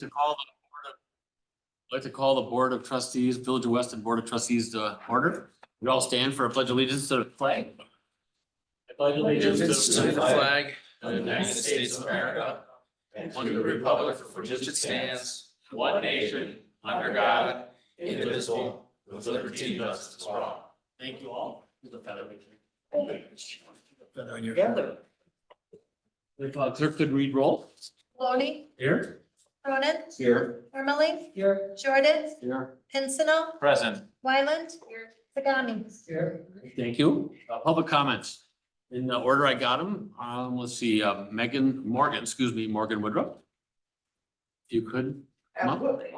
To call the I'd like to call the Board of Trustees, Village of Weston Board of Trustees to order. We all stand for a pledge of allegiance to the flag. I pledge allegiance to the flag of the United States of America and to the republic for which it stands, one nation, under God, indivisible, with liberty and justice for all. Thank you all. The feather on your feather. If clerk could read roll. Maloney, Here. Cronin, Here. Ermeling, Here. Jordan, Here. Pincinel, Present. Wyland, Sagami. Here. Thank you. Public comments. In the order I got them, let's see, Morgan Woodruff. If you could, come up. Absolutely.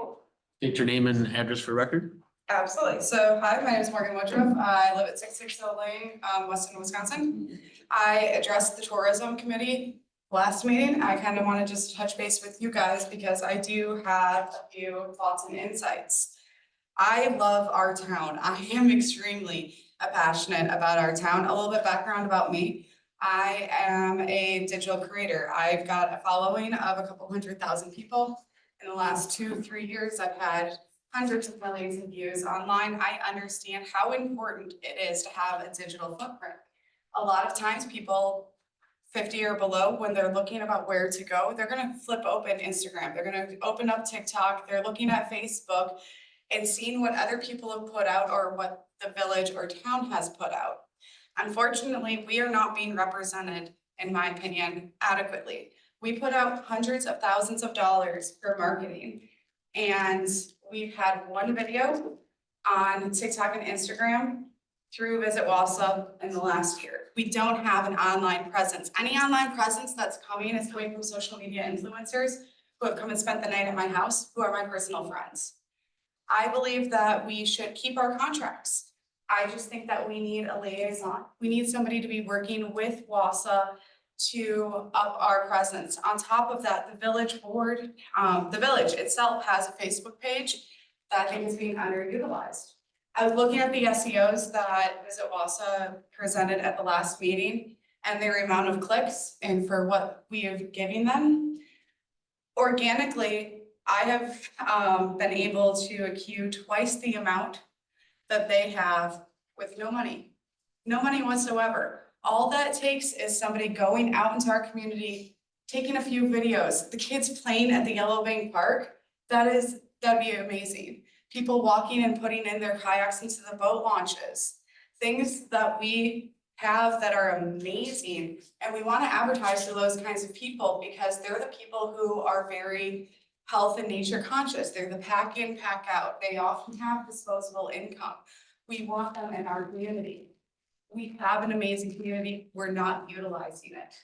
State your name and address for record. Absolutely. So, hi, my name is Morgan Woodruff. I live at 660 Lane, Weston, Wisconsin. I addressed the tourism committee last meeting. I kind of want to just touch base with you guys because I do have a few thoughts and insights. I love our town. I am extremely passionate about our town. A little bit background about me. I am a digital creator. I've got a following of a couple 100,000 people. In the last 2-3 years, I've had hundreds of millions of views online. I understand how important it is to have a digital footprint. A lot of times people 50 or below, when they're looking about where to go, they're gonna flip open Instagram. They're gonna open up TikTok. They're looking at Facebook and seeing what other people have put out or what the village or town has put out. Unfortunately, we are not being represented, in my opinion, adequately. We put out hundreds of thousands of dollars for marketing. And we've had one video on TikTok and Instagram through Visit Wausau in the last year. We don't have an online presence. Any online presence that's coming is coming from social media influencers who have come and spent the night at my house, who are my personal friends. I believe that we should keep our contracts. I just think that we need a liaison. We need somebody to be working with Wausau to up our presence. On top of that, the village board, the village itself has a Facebook page that I think is being underutilized. I was looking at the SEOs that Visit Wausau presented at the last meeting and their amount of clicks and for what we are giving them. Organically, I have been able to accrue twice the amount that they have with no money whatsoever. All that takes is somebody going out into our community, taking a few videos, the kids playing at the Yellow Bank Park. That'd be amazing. People walking and putting in their kayaks into the boat launches. Things that we have that are amazing. And we want to advertise to those kinds of people because they're the people who are very health and nature conscious. They're the pack in, pack out. They often have disposable income. We want them in our community. We have an amazing community. We're not utilizing it.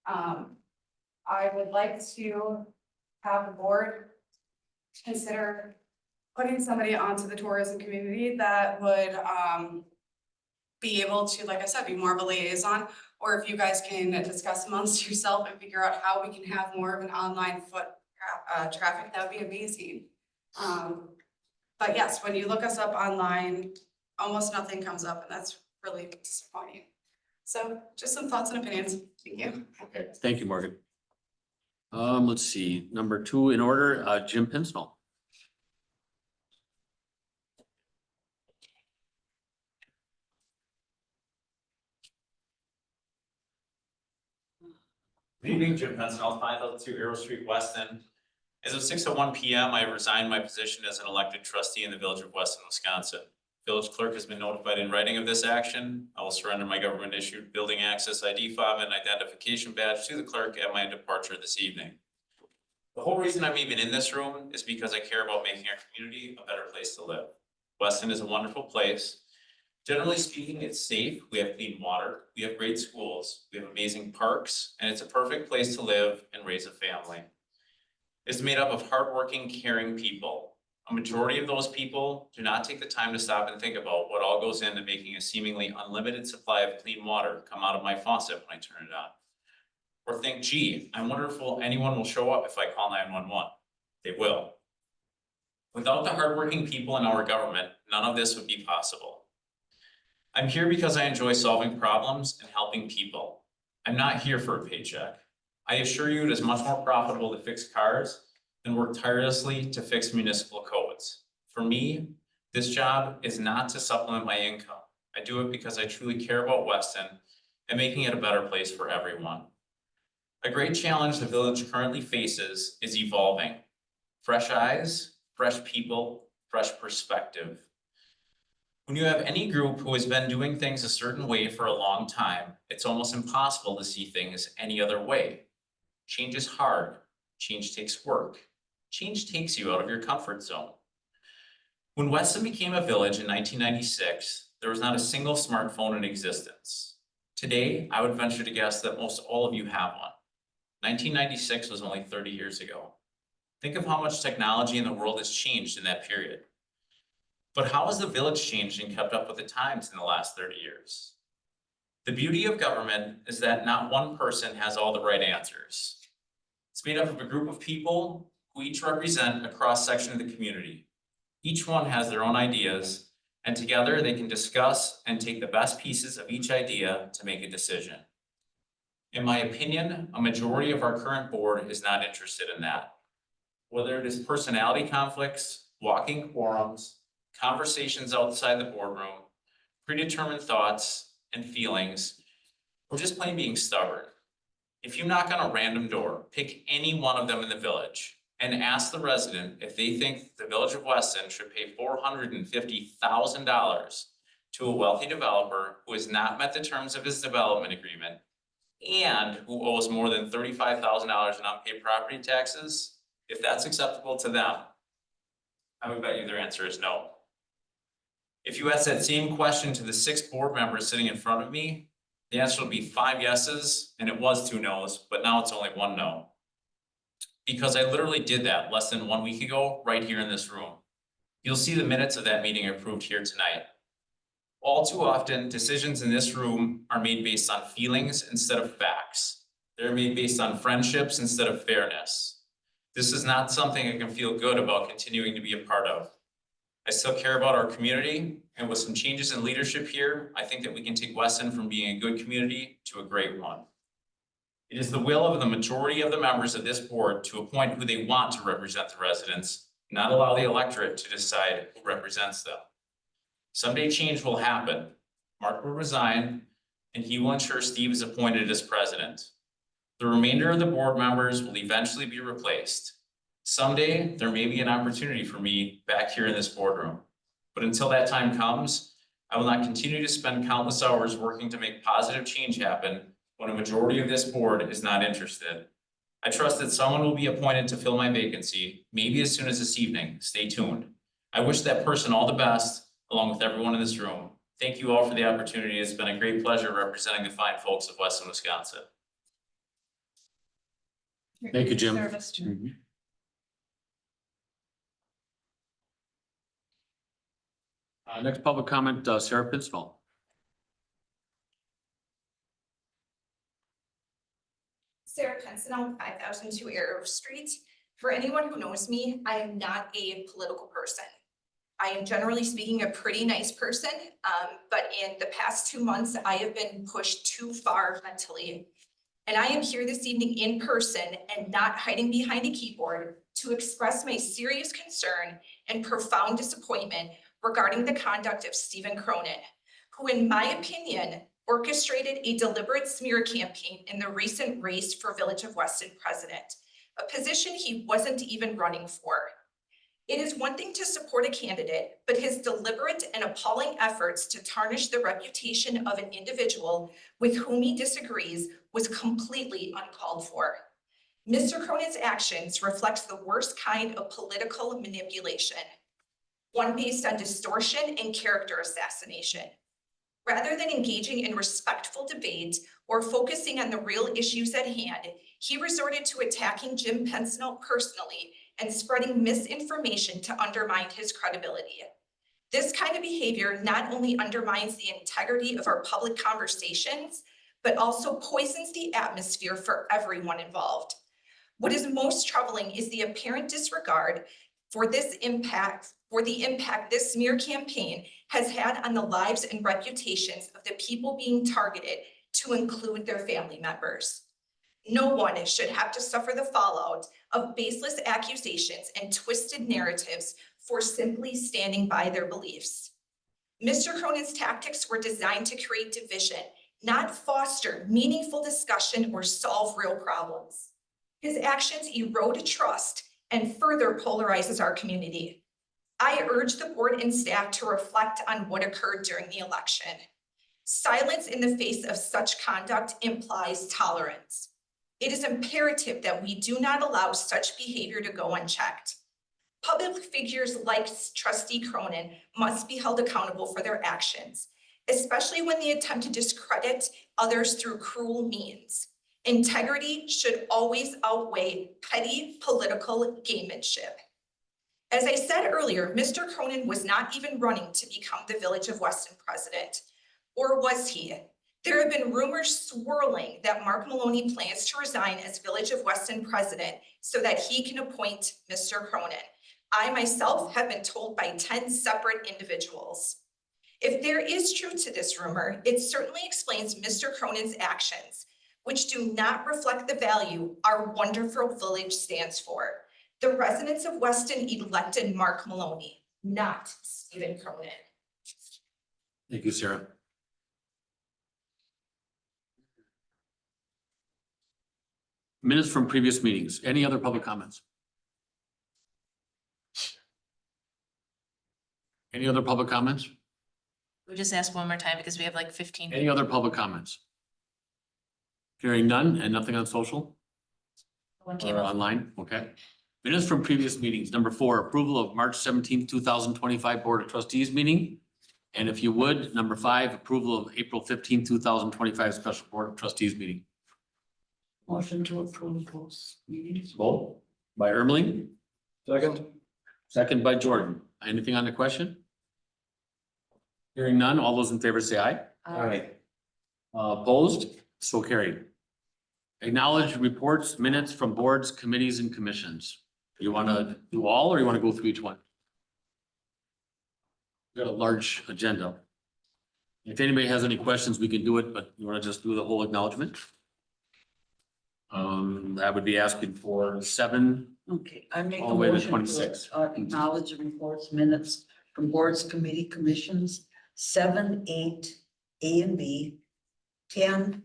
I would like to have the board consider putting somebody onto the tourism community that would be able to, like I said, be more of a liaison, or if you guys can discuss amongst yourself and figure out how we can have more of an online foot traffic, that would be amazing. But yes, when you look us up online, almost nothing comes up, and that's really disappointing. So just some thoughts and opinions. Thank you. Okay, thank you, Morgan. Let's see, number 2 in order, Jim Pincinel. Good evening, Jim Pincinel, 502 Arrow Street, Weston. As of 6:01 p.m., I resigned my position as an elected trustee in the Village of Weston, Wisconsin. Village clerk has been notified in writing of this action. I will surrender my government-issued building access ID fob and identification badge to the clerk at my departure this evening. The whole reason I'm even in this room is because I care about making our community a better place to live. Weston is a wonderful place. Generally speaking, it's safe, we have clean water, we have great schools, we have amazing parks, and it's a perfect place to live and raise a family. It's made up of hardworking, caring people. A majority of those people do not take the time to stop and think about what all goes into making a seemingly unlimited supply of clean water come out of my faucet when I turn it on. Or think, gee, I wonder if anyone will show up if I call 911. They will. Without the hardworking people in our government, none of this would be possible. I'm here because I enjoy solving problems and helping people. I'm not here for a paycheck. I assure you it is much more profitable to fix cars and work tirelessly to fix municipal codes. For me, this job is not to supplement my income. I do it because I truly care about Weston and making it a better place for everyone. A great challenge the village currently faces is evolving. Fresh eyes, fresh people, fresh perspective. When you have any group who has been doing things a certain way for a long time, it's almost impossible to see things any other way. Change is hard. Change takes work. Change takes you out of your comfort zone. When Weston became a village in 1996, there was not a single smartphone in existence. Today, I would venture to guess that most all of you have one. 1996 was only 30 years ago. Think of how much technology in the world has changed in that period. But how has the village changed and kept up with the times in the last 30 years? The beauty of government is that not one person has all the right answers. It's made up of a group of people who each represent a cross-section of the community. Each one has their own ideas, and together they can discuss and take the best pieces of each idea to make a decision. In my opinion, a majority of our current board is not interested in that. Whether it is personality conflicts, walking quorums, conversations outside the boardroom, predetermined thoughts and feelings, or just plain being stubborn. If you knock on a random door, pick any one of them in the village and ask the resident if they think the village of Weston should pay $450,000 to a wealthy developer who has not met the terms of his development agreement and who owes more than $35,000 in unpaid property taxes, if that's acceptable to them, I would bet you their answer is no. If you ask that same question to the 6 board members sitting in front of me, the answer will be 5 yeses, and it was 2 nos, but now it's only 1 no. Because I literally did that less than 1 week ago, right here in this room. You'll see the minutes of that meeting approved here tonight. All too often, decisions in this room are made based on feelings instead of facts. They're made based on friendships instead of fairness. This is not something I can feel good about continuing to be a part of. I still care about our community, and with some changes in leadership here, I think that we can take Weston from being a good community to a great one. It is the will of the majority of the members of this board to appoint who they want to represent the residents, not allow the electorate to decide who represents them. Someday change will happen. Mark will resign, and he will ensure Steve is appointed as president. The remainder of the board members will eventually be replaced. Someday, there may be an opportunity for me back here in this boardroom. But until that time comes, I will not continue to spend countless hours working to make positive change happen when a majority of this board is not interested. I trust that someone will be appointed to fill my vacancy, maybe as soon as this evening. Stay tuned. I wish that person all the best, along with everyone in this room. Thank you all for the opportunity. It's been a great pleasure representing the fine folks of Weston, Wisconsin. Thank you, Jim. Next public comment, Sarah Pinstall. Sarah Penson, 5002 Arrow Street. For anyone who knows me, I am not a political person. I am generally speaking a pretty nice person, but in the past 2 months, I have been pushed too far mentally. And I am here this evening in person and not hiding behind a keyboard to express my serious concern and profound disappointment regarding the conduct of Stephen Cronin, who in my opinion, orchestrated a deliberate smear campaign in the recent race for Village of Weston president, a position he wasn't even running for. It is one thing to support a candidate, but his deliberate and appalling efforts to tarnish the reputation of an individual with whom he disagrees was completely uncalled for. Mr. Cronin's actions reflect the worst kind of political manipulation, one based on distortion and character assassination. Rather than engaging in respectful debate or focusing on the real issues at hand, he resorted to attacking Jim Penson personally and spreading misinformation to undermine his credibility. This kind of behavior not only undermines the integrity of our public conversations, but also poisons the atmosphere for everyone involved. What is most troubling is the apparent disregard for the impact this smear campaign has had on the lives and reputations of the people being targeted, to include their family members. No one should have to suffer the fallout of baseless accusations and twisted narratives for simply standing by their beliefs. Mr. Cronin's tactics were designed to create division, not foster meaningful discussion or solve real problems. His actions erode trust and further polarizes our community. I urge the board and staff to reflect on what occurred during the election. Silence in the face of such conduct implies tolerance. It is imperative that we do not allow such behavior to go unchecked. Public figures like Trustee Cronin must be held accountable for their actions, especially when they attempt to discredit others through cruel means. Integrity should always outweigh petty political gamemanship. As I said earlier, Mr. Cronin was not even running to become the Village of Weston president, or was he? There have been rumors swirling that Mark Maloney plans to resign as Village of Weston president so that he can appoint Mr. Cronin. I myself have been told by 10 separate individuals. If there is truth to this rumor, it certainly explains Mr. Cronin's actions, which do not reflect the value our wonderful village stands for. The residents of Weston elected Mark Maloney, not Stephen Cronin. Thank you, Sarah. Minutes from previous meetings. Any other public comments? Any other public comments? We just ask one more time because we have like 15. Any other public comments? Hearing none and nothing on social One came or up. online? Okay. Minutes from previous meetings. Number 4, approval of March 17th, 2025 Board of Trustees meeting. And if you would, number 5, approval of April 15th, 2025 Special Board of Trustees meeting. Motion to approve those meetings. Both by Ermeling, Second. second by Jordan. Anything on the question? Hearing none, all those in favor say aye. Aye. Opposed? So carried. Acknowledge reports, minutes from boards, committees, and commissions. You want to do all, or you want to go through each one? Got a large agenda. If anybody has any questions, we can do it, but you want to just do the whole acknowledgement? I would be asking for 7. Okay, I make All a the way to motion 26. to acknowledge the reports, minutes from boards, committee, commissions, 7, 8, A and B, 10,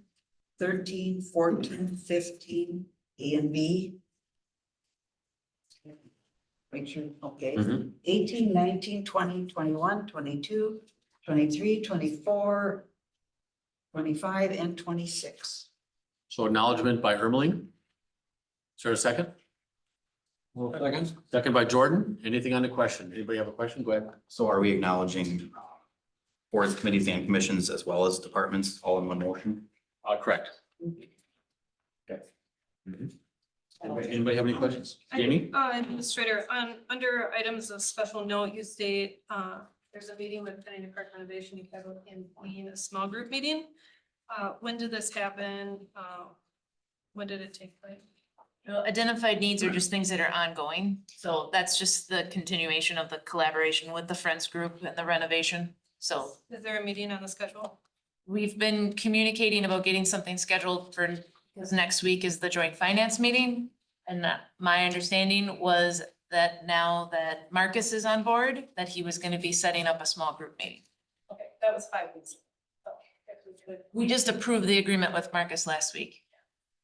13, 14, 15, A and B. Make sure, okay, Mhm. 18, 19, 20, 21, 22, 23, 24, 25, and 26. So acknowledgement by Ermeling. Is there a second? Second. Second by Jordan. Anything on the question? Anybody have a question? Go ahead. So are we acknowledging boards, committees, and commissions as well as departments all in one motion? Correct. Okay. Anybody have any questions? Jamie? Administrator, under items of special note, you state, there's a meeting with Pennington Park Renovation in being a small group meeting. When did this happen? When did it take place? Well, identified needs are just things that are ongoing. So that's just the continuation of the collaboration with the Friends Group and the renovation. So Is there a meeting on the schedule? we've been communicating about getting something scheduled for, because next week is the joint finance meeting. And my understanding was that now that Marcus is on board, that he was going to be setting up a small group meeting. Okay, that was 5 weeks. Okay. We just approved the agreement with Marcus last week.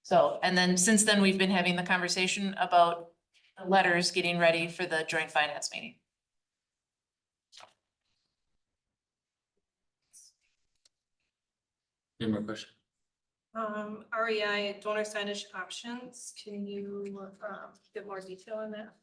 So, and then since then, we've been having the conversation about the letters getting ready for the joint finance meeting. Any more questions? REI donor signage options, can you get more detail on that?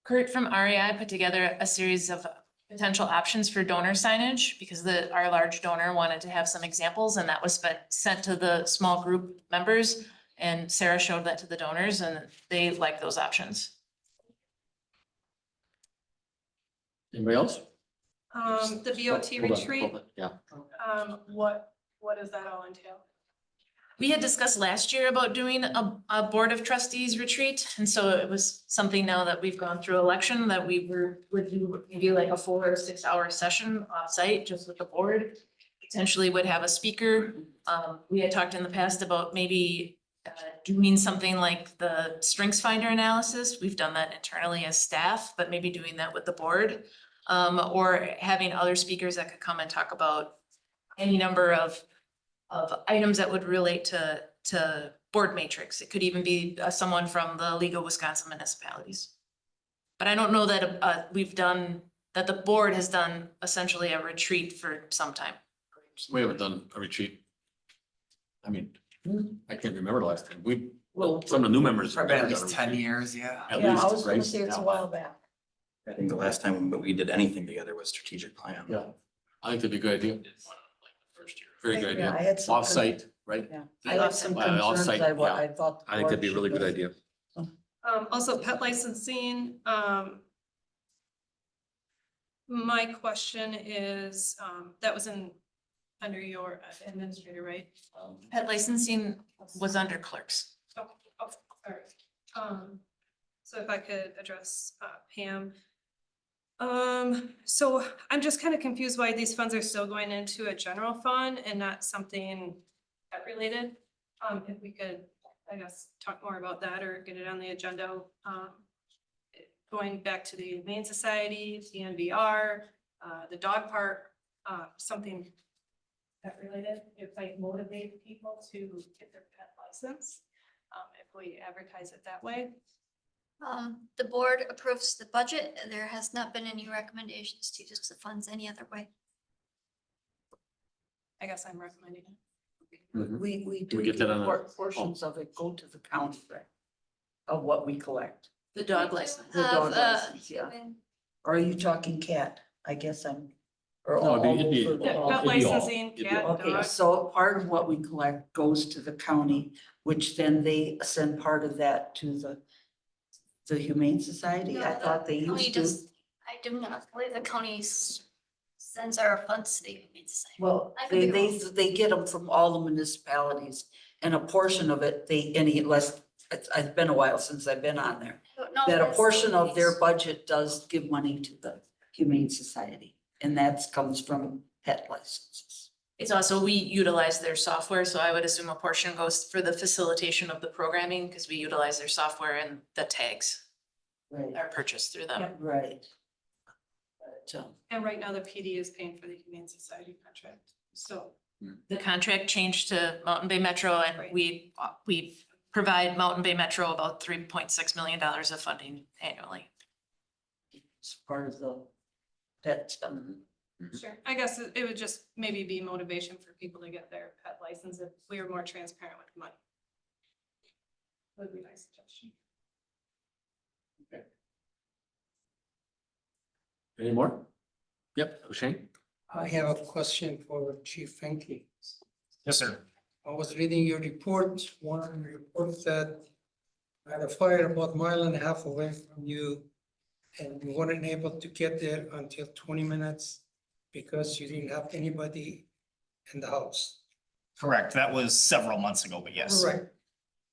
Kurt from REI put together a series of potential options for donor signage because our large donor wanted to have some examples, and that was sent to the small group members. And Sarah showed that to the donors and they like those options. Anybody else? The BOT Hold on, retreat, hold on. Yeah. what does that all entail? We had discussed last year about doing a Board of Trustees retreat. And so it was something now that we've gone through election that would do maybe like a 4 or 6 hour session off-site just with the board. Potentially would have a speaker. We had talked in the past about maybe doing something like the strengths finder analysis. We've done that internally as staff, but maybe doing that with the board. Or having other speakers that could come and talk about any number of items that would relate to board matrix. It could even be someone from the League of Wisconsin Municipalities. But I don't know that that the board has done essentially a retreat for some time. We haven't done a retreat. I mean, I can't remember the last time. Well, Some of the new members. have Probably at never done least a 10 retreat. years, yeah. At yeah, I least, was gonna right? say it's a while back. I think the last time that we did anything together was strategic plan. Yeah, I think that'd be a good idea. Very good Yeah, I idea. had some. Off-site, right? Yeah, I had some Well, concerns, off-site, I yeah. thought. the I think that'd be a board really should good go. idea. Also pet licensing, my question is, that was under your administrator, right? Pet licensing was under clerks. Oh, sorry. So if I could address Pam. So I'm just kind of confused why these funds are still going into a general fund and not something pet related. If we could, I guess, talk more about that or get it on the agenda. Going back to the Humane Society, the NVR, the dog park, something pet related, if I motivate people to get their pet license, if we advertise it that way. The board approves the budget. There has not been any recommendations to use the funds any other way. I guess I'm recommending it. Mhm. We do. we get that on a- Portions of it go to the county, right? Of what we collect. The dog license. The dog Have, license, yeah. Or are you talking cat? I guess I'm. Or No, all it'd be- over the Yeah, law. pet it'd be all- licensing, it'd be cat, all. Okay, dog. so part of what we collect goes to the county, which then they send part of that to the Humane Society. I No, thought they County used to. does, I do not believe the county sends our funds to the Humane Society. Well, I could be they get them from all the municipalities and a portion of it, it's been a while since I've been on there. I don't know if That a that's portion the of their case. budget does give money to the Humane Society. And that comes from pet licenses. It's also, we utilize their software, so I would assume a portion goes for the facilitation of the programming, because we utilize their software and the tags Right. are purchased through them. Right. But, And right now the PD is paying for the Humane Society contract, so. The contract changed to Mountain Bay Metro, and Right. we provide Mountain Bay Metro about $3.6 million of funding annually. it's part of the pet stuff. Sure. I guess it would just maybe be motivation for people to get their pet license if we were more transparent with money. Would be my suggestion. Any more? Yep, Shane? I have a question for Chief Finke. Yes, sir. I was reading your report, one report that had a fire about a mile and a half away from you. And you weren't able to get there until 20 minutes because you didn't have anybody in the house. Correct. That was several months ago, but yes. Right.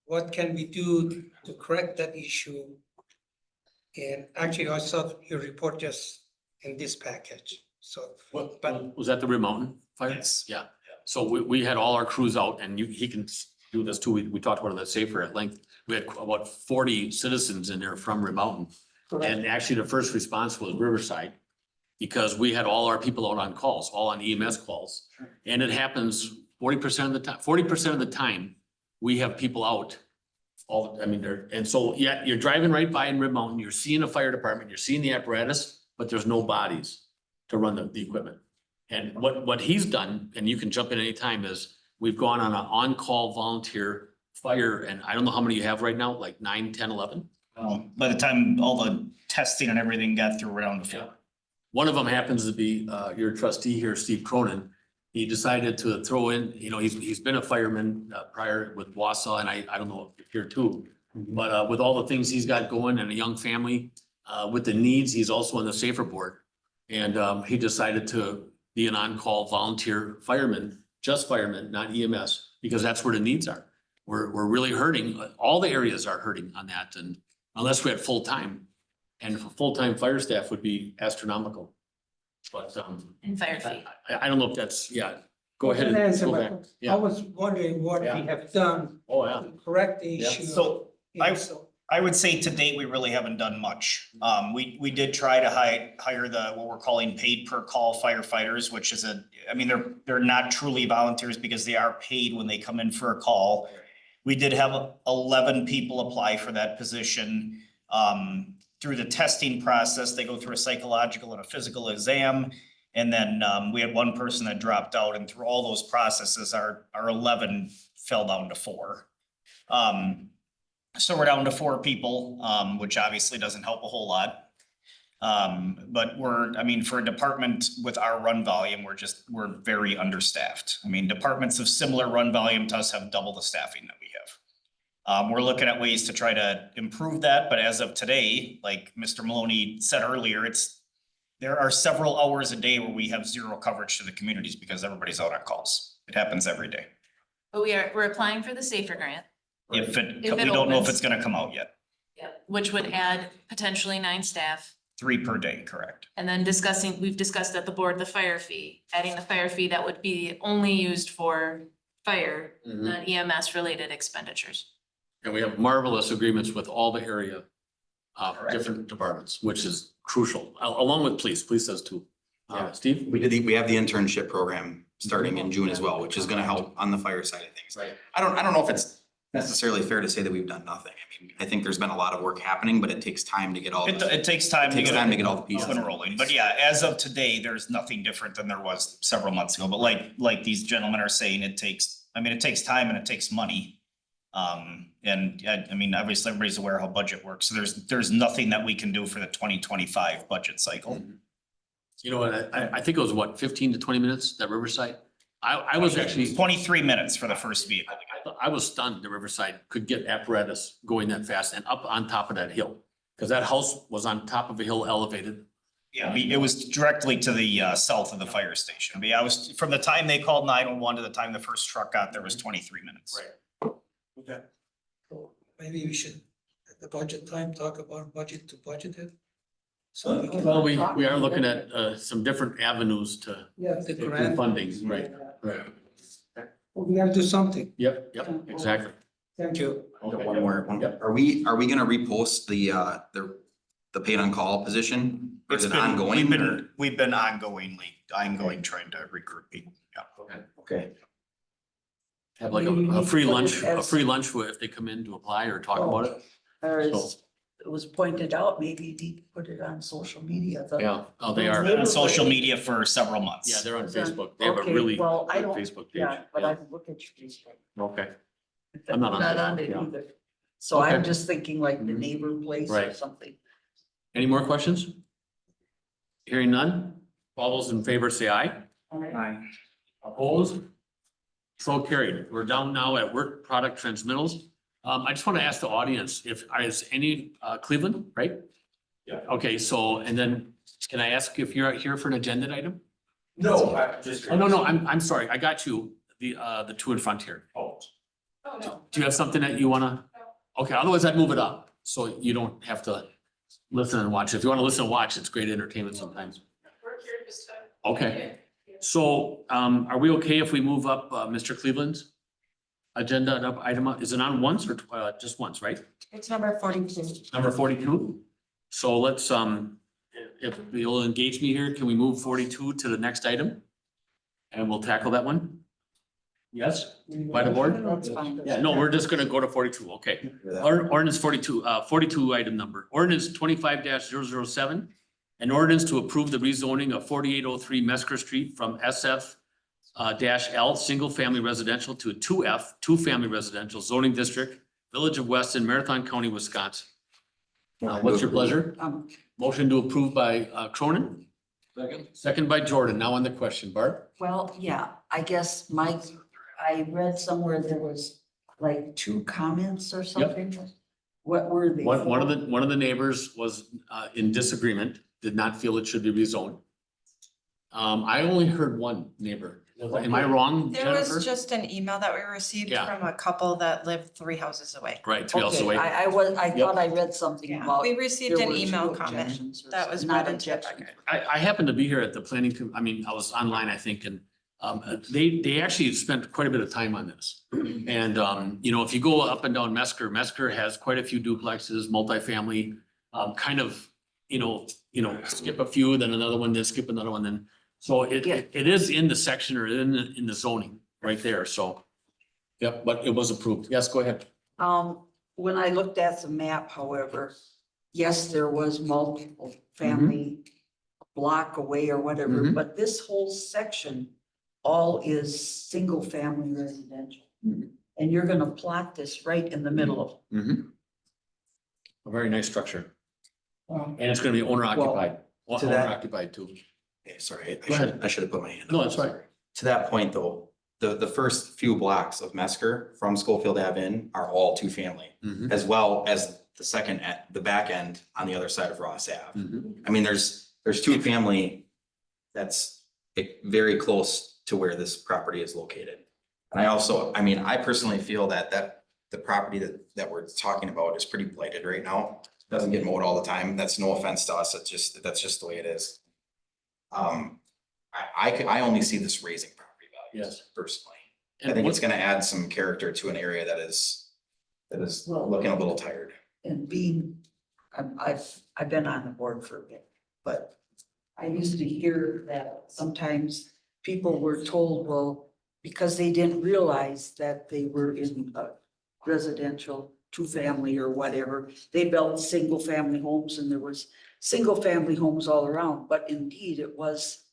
What can we do to correct that issue? And actually, I saw your report just in this package, so. But Was that the Rim Mountain fire? Yes. Yeah, so we had all our crews out and he can do this too. We talked about it safer at length. We had about 40 citizens in there from Rim Mountain. And actually the first response was Riverside. Because we had all our people out on calls, all on EMS calls. And it happens 40% of the time, 40% of the time, we have people out. And so, yeah, you're driving right by in Rib Mountain, you're seeing a fire department, you're seeing the apparatus, but there's no bodies to run the equipment. And what he's done, and you can jump in anytime, is we've gone on an on-call volunteer fire, and I don't know how many you have right now, like 9, 10, 11? By the time all the testing and everything got through around the Yeah. floor. One of them happens to be your trustee here, Steve Cronin. He decided to throw in, he's been a fireman prior with Wausau, and I don't know if here too. But with all the things he's got going and a young family, with the needs, he's also on the Safer Board. And he decided to be an on-call volunteer fireman, just fireman, not EMS, because that's where the needs are. We're really hurting. All the areas are hurting on that, and unless we had full-time. And full-time fire staff would be astronomical. But And fire fee. I don't know if that's, Go ahead. Can I and answer go my back. question? Yeah. I was wondering what we Yeah. have done Oh, yeah. to correct the Yeah. issue. So Yeah, so- I would say to date, we really haven't done much. We did try to hire what we're calling paid per call firefighters, which is I mean, they're not truly volunteers because they are paid when they come in for a call. We did have 11 people apply for that position. Through the testing process, they go through a psychological and a physical exam. And then we had one person that dropped out, and through all those processes, our 11 fell down to 4. So we're down to 4 people, which obviously doesn't help a whole lot. But I mean, for a department with our run volume, we're very understaffed. I mean, departments of similar run volume to us have double the staffing that we have. We're looking at ways to try to improve that, but as of today, like Mr. Maloney said earlier, there are several hours a day where we have 0 coverage to the communities because everybody's out on calls. It happens every day. But we're applying for the SAFER grant. If If we it don't know if opens. it's gonna come out yet. Which would add potentially 9 staff. 3 per day, correct? And then we've discussed at the board, the fire fee, adding the fire fee that would be only used for fire, Mhm. not EMS related expenditures. And we have marvelous agreements with all the area, Correct. different departments, which is crucial, along with police does too. Steve? We have the internship program starting in June as well, which is gonna help on the fire side of things. Right. I don't know if it's necessarily fair to say that we've done nothing. I mean, I think there's been a lot of work happening, but it takes time to get all the. It takes time It to takes get time to get all the up pieces. and rolling, but yeah, as of today, there's nothing different than there was several months ago, but like these gentlemen are saying, it takes time and it takes money. And I mean, obviously, everybody's aware how budget works, so there's nothing that we can do for the 2025 budget cycle. You know what, I think it was what, 15 to 20 minutes, that Riverside? I was actually, 23 minutes for the first vehicle. I was stunned that Riverside could get apparatus going that fast and up on top of that hill. Cause that house was on top of a hill elevated. Yeah, it was directly to the south of the fire station. I mean, from the time they called 911 to the time the first truck got there was 23 minutes. Right. Okay. So maybe we should, at the budget time, talk about budget to budget it. So we can. Well, we are looking at some different avenues to Yeah, the do grant. funding, right? Right. We have to do something. Yep, exactly. Thank you. Okay. One more. Are we gonna repost the paid on call position? Or is it ongoing? We've been ongoing trying to recruit people. Yeah. Okay. Have like a free lunch if they come in to apply or talk about it. Or as it was pointed out, maybe you need to put it on social media. Yeah, oh, they are. On social media for several months. Yeah, they're on Is that- Facebook. They have a okay, really well, I good don't- Facebook page. Yeah, but I look at your Facebook. Okay, I'm not on Not Facebook, it yeah. either. So I'm Okay. just thinking like the Mhm. neighbor place or Right. something. any more questions? Hearing none, all those in favor say aye. Opposed? So carried. We're down now at work product transmittals. I just want to ask the audience if, is any, Cleveland, right? Yeah. Okay, so, and then can I ask if you're here for an agenda item? No, I just. Oh, no, I'm sorry. I got you. The two in front here. Oh. Oh, no. Do you have something that you wanna? Okay, otherwise I'd move it up, so you don't have to listen and watch. If you wanna listen and watch, it's great entertainment sometimes. We're here just to. Okay, so, are we okay if we move up, Mr. Cleveland's agenda item? Is it on once or, just once, right? It's number 42. Number 42? So let's, if you'll engage me here, can we move 42 to the next item? And we'll tackle that one? Yes, by the board? That's fine. Yeah, no, we're just gonna go to 42, okay. Ordinance 42, 42 item number, ordinance 25-007. An ordinance to approve the rezoning of 4803 Mesker Street from SF L, single family residential to 2F, two family residential zoning district, Village of Weston, Marathon County, Wisconsin. What's your pleasure? Motion to approve by Cronin, second by Jordan. Now on the question, Bart? Well, yeah, I guess I read somewhere there was like 2 comments or something. What were they? One of the neighbors was in disagreement, did not feel it should be rezoned. I only heard one neighbor. Am I wrong, There Jennifer? was just an email that we received Yeah. from a couple that lived 3 houses away. Right, 3 houses Okay, away. I thought I read something Yeah, about. we received there an were 2 email comment objections or that was not read into the objections. record. I happened to be here at the planning, I mean, I was online, I think, and They actually spent quite a bit of time on this. And, you know, if you go up and down Mesker has quite a few duplexes, multifamily, kind of, you know, skip a few, then another one, then skip another one, then. So it is in the section or in the zoning right there, so. Yep, but it was approved. Yes, go ahead. When I looked at the map, however, yes, there was multiple family block away or whatever, Mhm. but this whole section all is single family residential. Mhm. And you're gonna plot this right in the middle of. A very nice structure. Um, And it's gonna be owner occupied, to that- owner occupied too. Okay, sorry, Go ahead. I should have put my hand up. No, that's right. To that point though, the first few blocks of Mesker from Schofield Ave in are all two family, Mhm. as well as the second, the back end on the other side of Ross Ave. Mhm. I mean, there's two family that's very close to where this property is located. And I mean, I personally feel that the property that we're talking about is pretty blighted right now. Doesn't get mowed all the time. That's no offense to us. That's just the way it is. I only see this raising property values. Yes. Personally. I And think what- it's gonna add some character to an area that is looking a little tired. And being, I've been on the board for a bit, but I used to hear that sometimes people were told, well, because they didn't realize that they were in a residential two-family or whatever, they built single-family homes and there was single-family homes all around, but indeed it was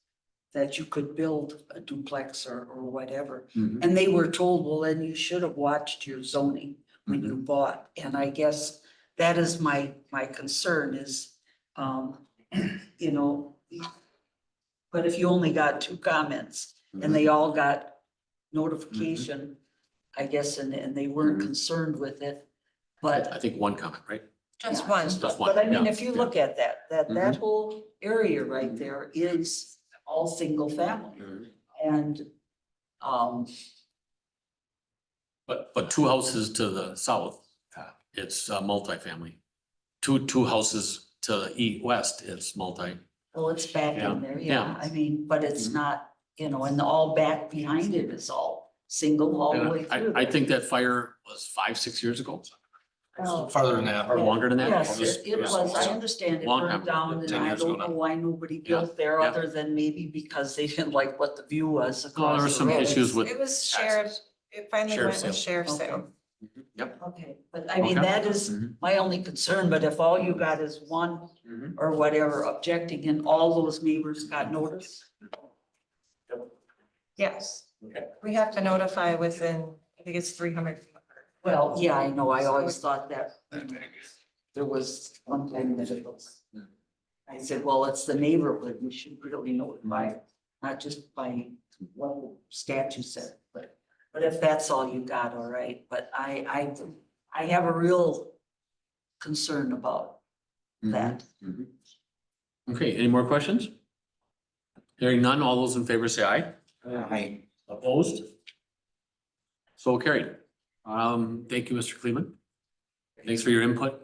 that you could build a duplex or whatever. Mhm. And they were told, well, then you should have watched your zoning when you bought. And I guess that is my concern is, you know, but if you only got 2 comments and they all got notification, I guess, and they weren't concerned with it, but. I think one comment, right? Just Yeah, one. Just one, But I mean, yeah, if you yeah. look at that Mhm. whole area right there is all single family and, But two houses to the south, it's multifamily. Two houses to the west, it's multi. well, it's back Yeah, in there, yeah. yeah, I mean, but it's Mhm. not, you know, and all back behind it is all single all the way through. I think that fire was 5-6 years ago Well, Farther than that. or longer than that. yes, Just- it was, I understand it Long burned time, down and 10 I years ago don't know now. why nobody Yeah, built there yeah. other than maybe because they didn't like what the view was Well, across there were the some road. issues with. It was shared, it finally Sheriff's went with sale. sheriff's Okay. sale. Yep. Okay, but I mean, Okay. that is Mhm. my only concern, but if all you got is one or whatever objecting and all those neighbors got notice. Yes. Okay. We have to notify within, I think it's 300. Well, yeah, I know, I always thought that there was one time that it was. I said, well, it's the neighborhood, we should really notify, not just by what the statute said, but if that's all you got, all right, but I have a real concern about that. Mhm. Okay, any more questions? Hearing none, all those in favor say aye. Opposed? So carried. Thank you, Mr. Kleeman. Thanks for your input.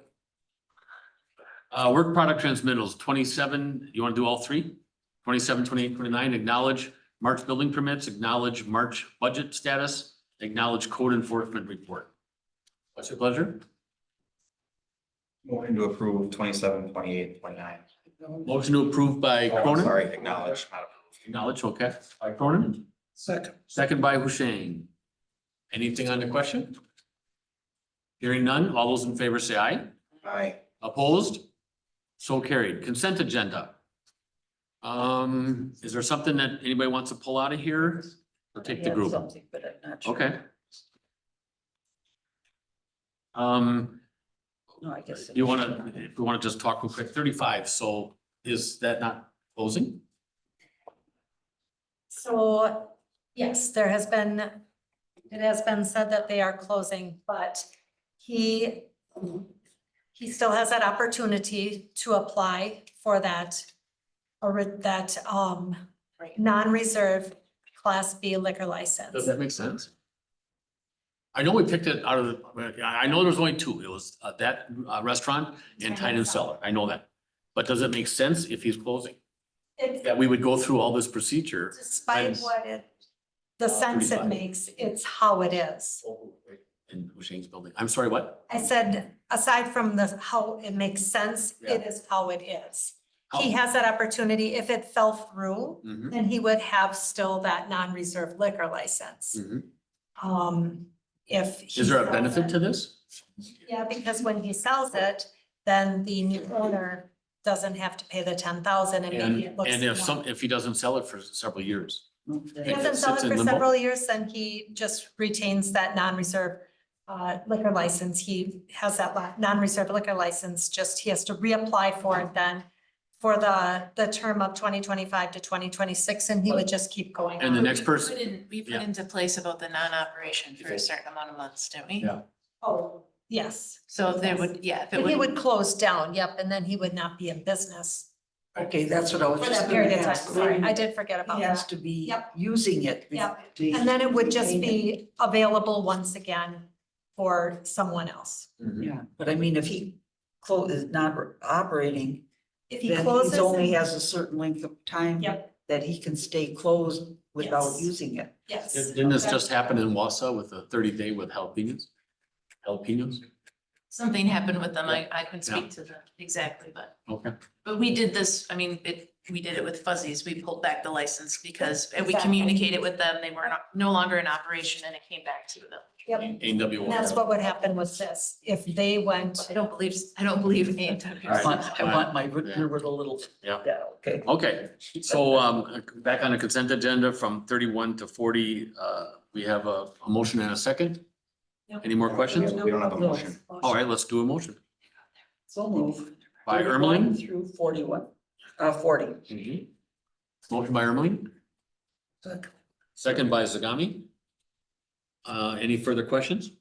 Work product transmittals, 27, you want to do all three? 27, 28, 29. Acknowledge March building permits, acknowledge March budget status, acknowledge code enforcement report. What's your pleasure? Motion to approve 27, 28, 29. Motion to approve by Oh, Cronin. sorry, acknowledge, not approve. Acknowledge, okay, by Cronin. Second. Second by Hushain. Anything on the question? Hearing none, all those in favor say aye. Aye. Opposed? So carried. Consent agenda. Is there something that anybody wants to pull out of here or take I the have group? something, but I'm not sure. Okay. No, I guess. You wanna, if we wanna just talk real quick, 35, so is that not closing? So, yes, it has been said that they are closing, but he still has that opportunity to apply for that non-reserve Class B liquor Does license. that make sense? I know we picked it out of, I know there's only two. It was that restaurant and Tide and Cellar. I know that. But does it make sense if he's closing? It's That we would go through all this procedure? despite and- what it the sense it 35. makes, it's how it is. In Hushing's building. I'm sorry, what? I said, aside from the, how it makes sense, it is how it is. He How? has that opportunity, if it fell through, Mhm, then he would have still that non-reserved liquor license. mhm. If. he Is there a sells benefit it- to this? Yeah, because when he sells it, then the new owner doesn't have to pay the 10,000 and And, maybe it looks. and if small. if he doesn't sell it for several years? If it he doesn't sell it sits in for limbo? several years, then he just retains that non-reserve liquor license. He has that non-reserve liquor license, just he has to reapply for it then for the term of 2025 to 2026, and he would just keep going. And the on. next person, We put yeah. into place about the non-operation for a certain amount of months, didn't we? Yeah. Oh, yes. So if there would, yeah, if it But he would, would close down, yep, and then he would not be in business Okay, that's what I was for just that gonna period of time. ask. Sorry, I did forget He about has that. to be Yep. using it. Yep. to- And then it would just be available once again for someone else. Yeah, but I mean, if he is not operating, If he then he closes. only has a certain length of time Yep, that he can stay closed without Yes. using it. yes. Didn't this just happen in Wausau with the 30-day with jalapenos? Jalapenos? something happened with them, I couldn't speak to the exactly, Okay. but we did this, I mean, we did it with Fuzzies. We pulled back the license because we Exactly. communicated with them. They were no longer in operation and it came back to them. Yep. AW. And that's what would happen with this. If they went, I don't believe A&W. I want my written word a little. Yeah. Okay. Okay, so back on the consent agenda from 31 to 40, we have a motion and a second. Any more questions? We don't have a motion. All right, let's do a motion. So move. By 31 Ermeling. Through 41, 40. Mhm. Motion by Ermeling, second by Zagami. Any further questions?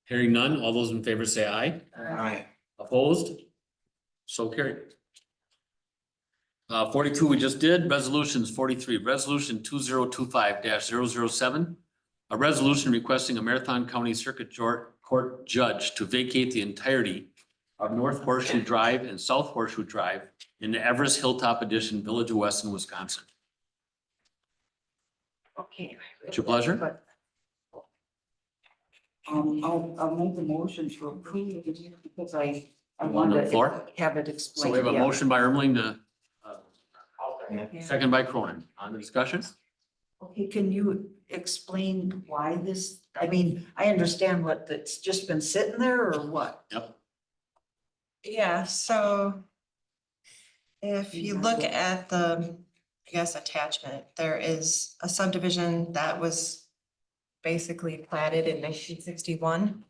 Hearing none, all those in favor say aye. Aye. Opposed? So carried. 42 we just did, resolutions 43, resolution 2025-007. A resolution requesting a Marathon County Circuit Court judge to vacate the entirety of North Horseshoe Drive and South Horseshoe Drive in the Everest Hilltop Edition, Village of Weston, Wisconsin. Okay. It's your pleasure. I'll make the motion to approve it because I You want want the to floor? have it So explained. we have a yeah. motion by Ermeling to, second by Cronin. On the discussion? Okay, can you explain why this, I mean, I understand what, it's just been sitting there or what? Yep. Yeah, so if you look at the, I guess, attachment, there is a subdivision that was basically platted in 1961.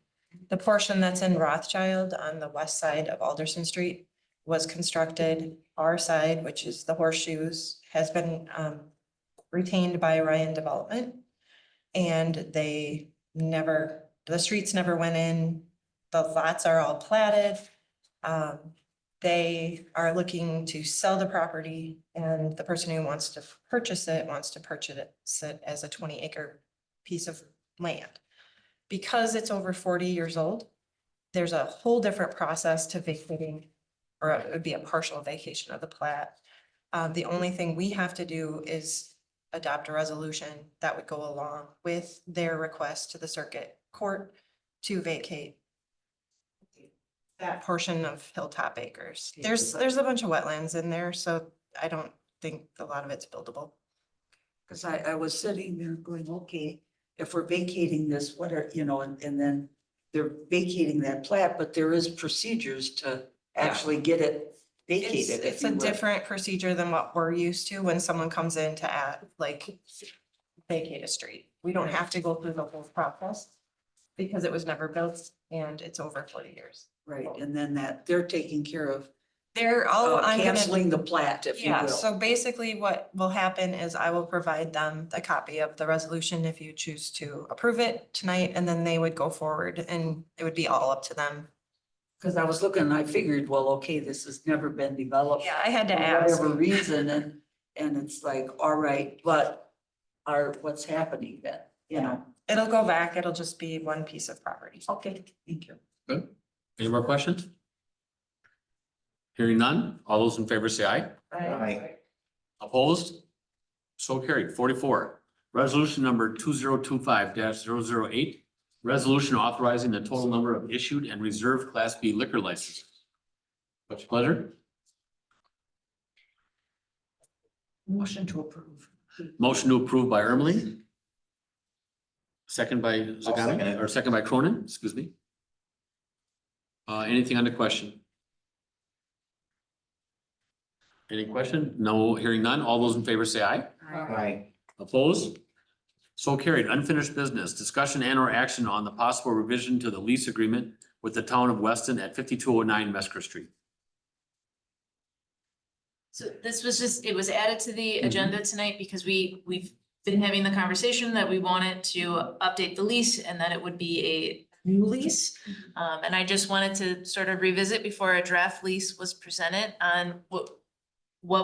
The portion that's in Rothschild on the west side of Alderson Street was constructed. Our side, which is the horseshoes, has been retained by Ryan Development. And they never, the streets never went in, the lots are all platted. They are looking to sell the property and the person who wants to purchase it wants to purchase it as a 20-acre piece of land. Because it's over 40 years old, there's a whole different process to vacating, or it would be a partial vacation of the plat. The only thing we have to do is adopt a resolution that would go along with their request to the circuit court to vacate that portion of Hilltop Acres. There's a bunch of wetlands in there, so I don't think a lot of it's buildable. Cause I was sitting there going, okay, if we're vacating this, what are, and then they're vacating that plat, but there is procedures to actually get it vacated. It's a different procedure than what we're used to when someone comes in to add, like, vacate a street. We don't have to go through the whole process because it was never built and it's over 40 years. Right, and then that they're taking care of They're all, I'm gonna. canceling the plat, if you Yeah, will. so basically what will happen is I will provide them the copy of the resolution if you choose to approve it tonight, and then they would go forward and it would be all up to them. Cause I was looking and I figured, well, okay, this has never been developed. Yeah, I had to For ask. whatever reason, and it's like, all right, but what's happening then, It'll go back, it'll just be one piece of property. Okay, thank you. Good. Any more questions? Hearing none, all those in favor say aye. Aye. Opposed? So carried. 44, Resolution number 2025-008. Resolution authorizing the total number of issued and reserved Class B liquor licenses. What's your pleasure? Motion to approve. Motion to approve by Ermeling. Second by second Zagami, it. or second by Cronin, excuse me. Anything on the question? Any question? No, hearing none. All those in favor say aye. Aye. Opposed? So carried. Unfinished business. Discussion and or action on the possible revision to the lease agreement with the town of Weston at 5209 Mesker Street. So this was just, it was added to the agenda tonight because we've been having the conversation that we wanted to update the lease and that it would be a new lease. And I just wanted to sort of revisit before a draft lease was presented on what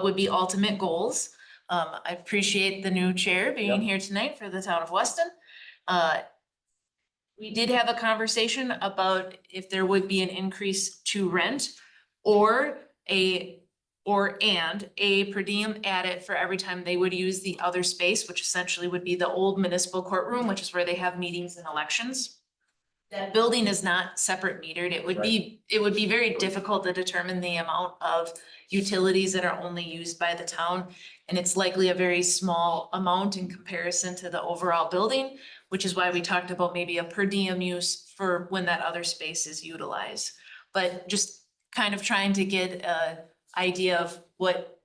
would be ultimate goals. I appreciate the new chair being here tonight for the town of Weston. We did have a conversation about if there would be an increase to rent or a per diem added for every time they would use the other space, which essentially would be the old municipal courtroom, which is where they have meetings and elections. That building is not separate metered. It would be very difficult to determine the amount of utilities that are only used by the town. And it's likely a very small amount in comparison to the overall building, which is why we talked about maybe a per diem use for when that other space is utilized. But just kind of trying to get a idea of what,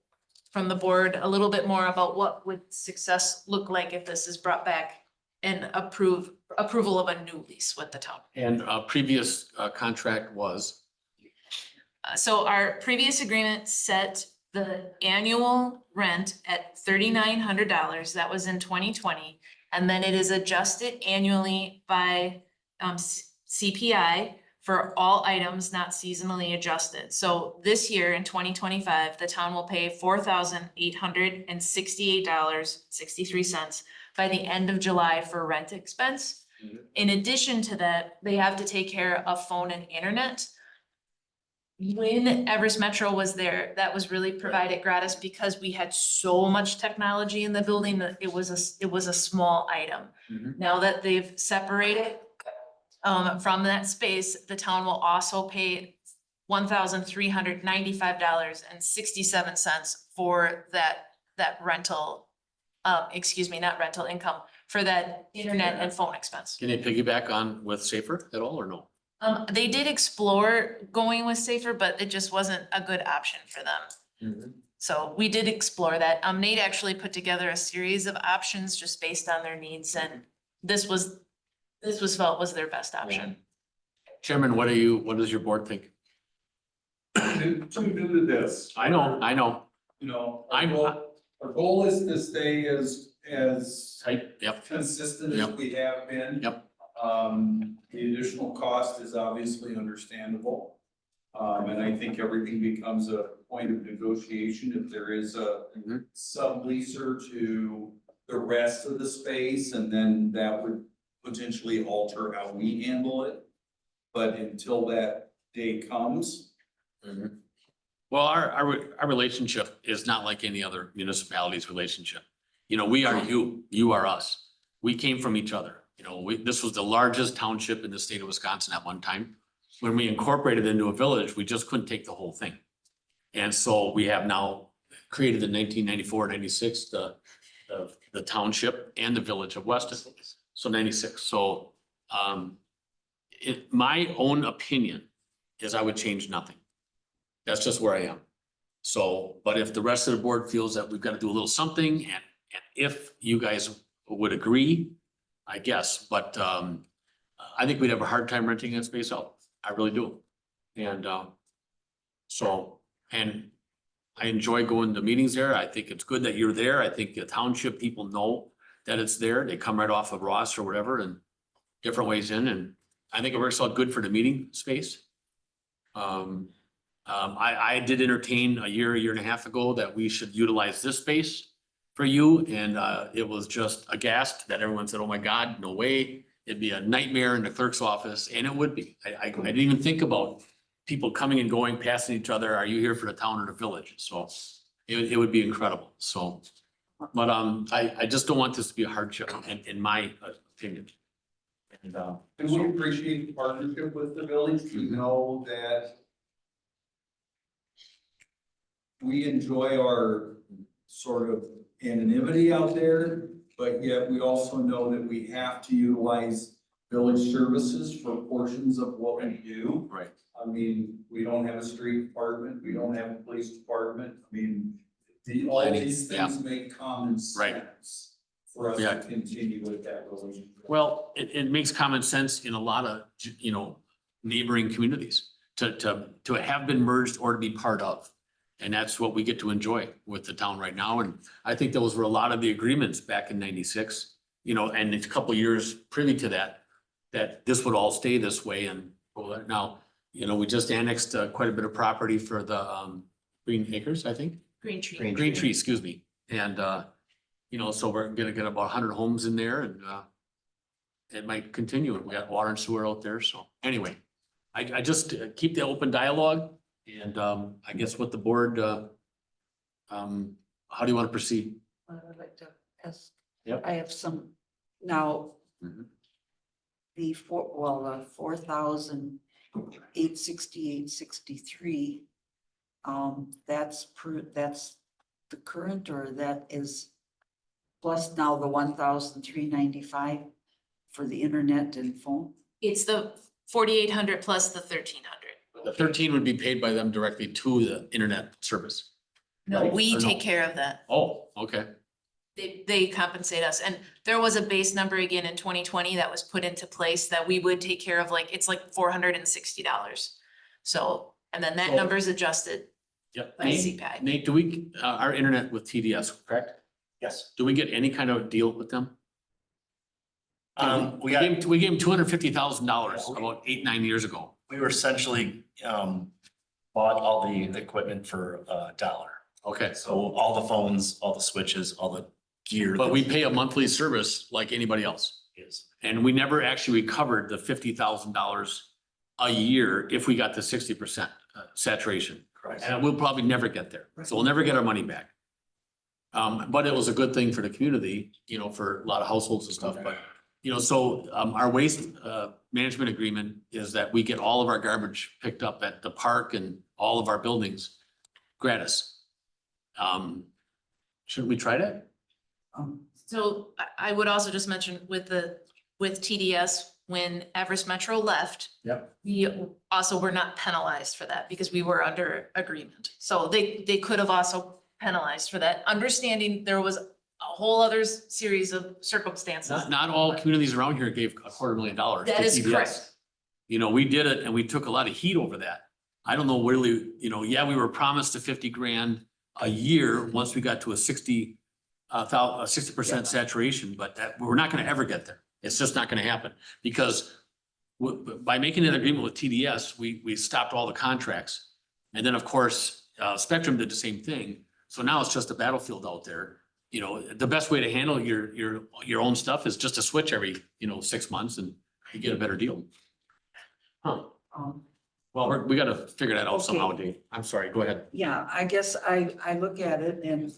from the board, a little bit more about what would success look like if this is brought back and approval of a new lease with the town. And previous contract was? So our previous agreement set the annual rent at $3,900. That was in 2020. And then it is adjusted annually by CPI for all items not seasonally adjusted. So this year in 2025, the town will pay $4,868.63 by the end of July for rent expense. In addition to that, they have to take care of phone and internet. When Everest Metro was there, that was really provided gratis because we had so much technology in the building that it was a small item. Now that they've separated from that space, the town will also pay $1,395.67 for that rental, not rental income, for that internet and phone expense. Can they piggyback on with Safer at all or no? They did explore going with Safer, but it just wasn't a good option for them. So we did explore that. Nate actually put together a series of options just based on their needs, and this was felt was their best option. Chairman, what does your board think? To do this. I know. You know, our goal is to stay as Tight, yep. consistent as Yep. we have been. Yep. The additional cost is obviously understandable. And I think everything becomes a point of negotiation if there is a subleaser to the rest of the space, and then that would potentially alter how we handle it. But until that day comes. Well, our relationship is not like any other municipality's relationship. You know, we are you are us. We came from each other. You know, this was the largest township in the state of Wisconsin at one time. When we incorporated into a village, we just couldn't take the whole thing. And so we have now created in 1994-96, the township and the village of Weston. So 96. So my own opinion is I would change nothing. That's just where I am. So, but if the rest of the board feels that we've got to do a little something, and if you guys would agree, I guess, but I think we'd have a hard time renting that space out. I really do. And and I enjoy going to meetings there. I think it's good that you're there. I think the township people know that it's there. They come right off of Ross or whatever and different ways in, and I think it works out good for the meeting space. I did entertain a year and a half ago that we should utilize this space for you, and it was just aghast that everyone said, oh my God, no way. It'd be a nightmare in the clerk's office, and it would be. I didn't even think about people coming and going, passing each other. Are you here for the town or the village? So it would be incredible. So But, I just don't want this to be a hardship in my opinion. And, And we appreciate the partnership with the village. We know that we enjoy our sort of anonymity out there, but yet we also know that we have to utilize village services for portions of what we do. right. I mean, we don't have a street department, we don't have a police department. I mean, all Planning, these things make common Right. sense for us Yeah. to continue with that relationship. Well, it makes common sense in a lot of, neighboring communities to have been merged or to be part of. And that's what we get to enjoy with the town right now. And I think those were a lot of the agreements back in 96, and it's a couple of years privy to that this would all stay this way. And now, we just annexed quite a bit of property for the Green Acres, I think. Green tree. Green Tree, excuse me. And, so we're gonna get about 100 homes in there and it might continue. We got water and sewer out there. So anyway, I just keep the open dialogue and I guess what the board, how do you want to proceed? I'd like to ask. Yep. I have some, now. Mhm. The 4,868.63. That's the current, or that is plus now the 1,395 for the internet and phone? It's the 4,800 plus the 1,300. The 13 would be paid by them directly to the internet service. No, Right? we Or no? take care of that. Oh, okay. They compensate us. And there was a base number again in 2020 that was put into place that we would take care of, it's like $460. So, and then that So- number is adjusted Yep. by Nate, CPAC. Nate, do we, our internet with TDS, correct? Yes. Do we get any kind of deal with them? We got, We gave them $250,000 about 8-9 years ago. we were essentially, bought all the equipment for $1. Okay, So all the phones, all the switches, all the gear. but we pay a monthly service like anybody else. Is. And we never actually recovered the $50,000 a year if we got to 60% saturation. Correct. And we'll probably never get there. So we'll never get our money back. But it was a good thing for the community, for a lot of households and stuff, but, so, our waste, management agreement is that we get all of our garbage picked up at the park and all of our buildings gratis. Shouldn't we try that? So I would also just mention with TDS, when Everest Metro left. Yep. We also were not penalized for that because we were under agreement. So they could have also penalized for that, understanding there was a whole other series of circumstances. Not all communities around here gave $250,000. That to is TDS. correct. We did it and we took a lot of heat over that. I don't know really, we were promised a 50 grand a year once we got to a 60% saturation, but that, we're not gonna ever get there. It's just not gonna happen because by making an agreement with TDS, we stopped all the contracts. And then, of course, Spectrum did the same thing. So now it's just a battlefield out there. The best way to handle your own stuff is just to switch every, 6 months and you get a better deal. Huh. Well, we gotta figure that out somehow, Okay. Dave. I'm sorry, go ahead. Yeah, I guess I look at it and,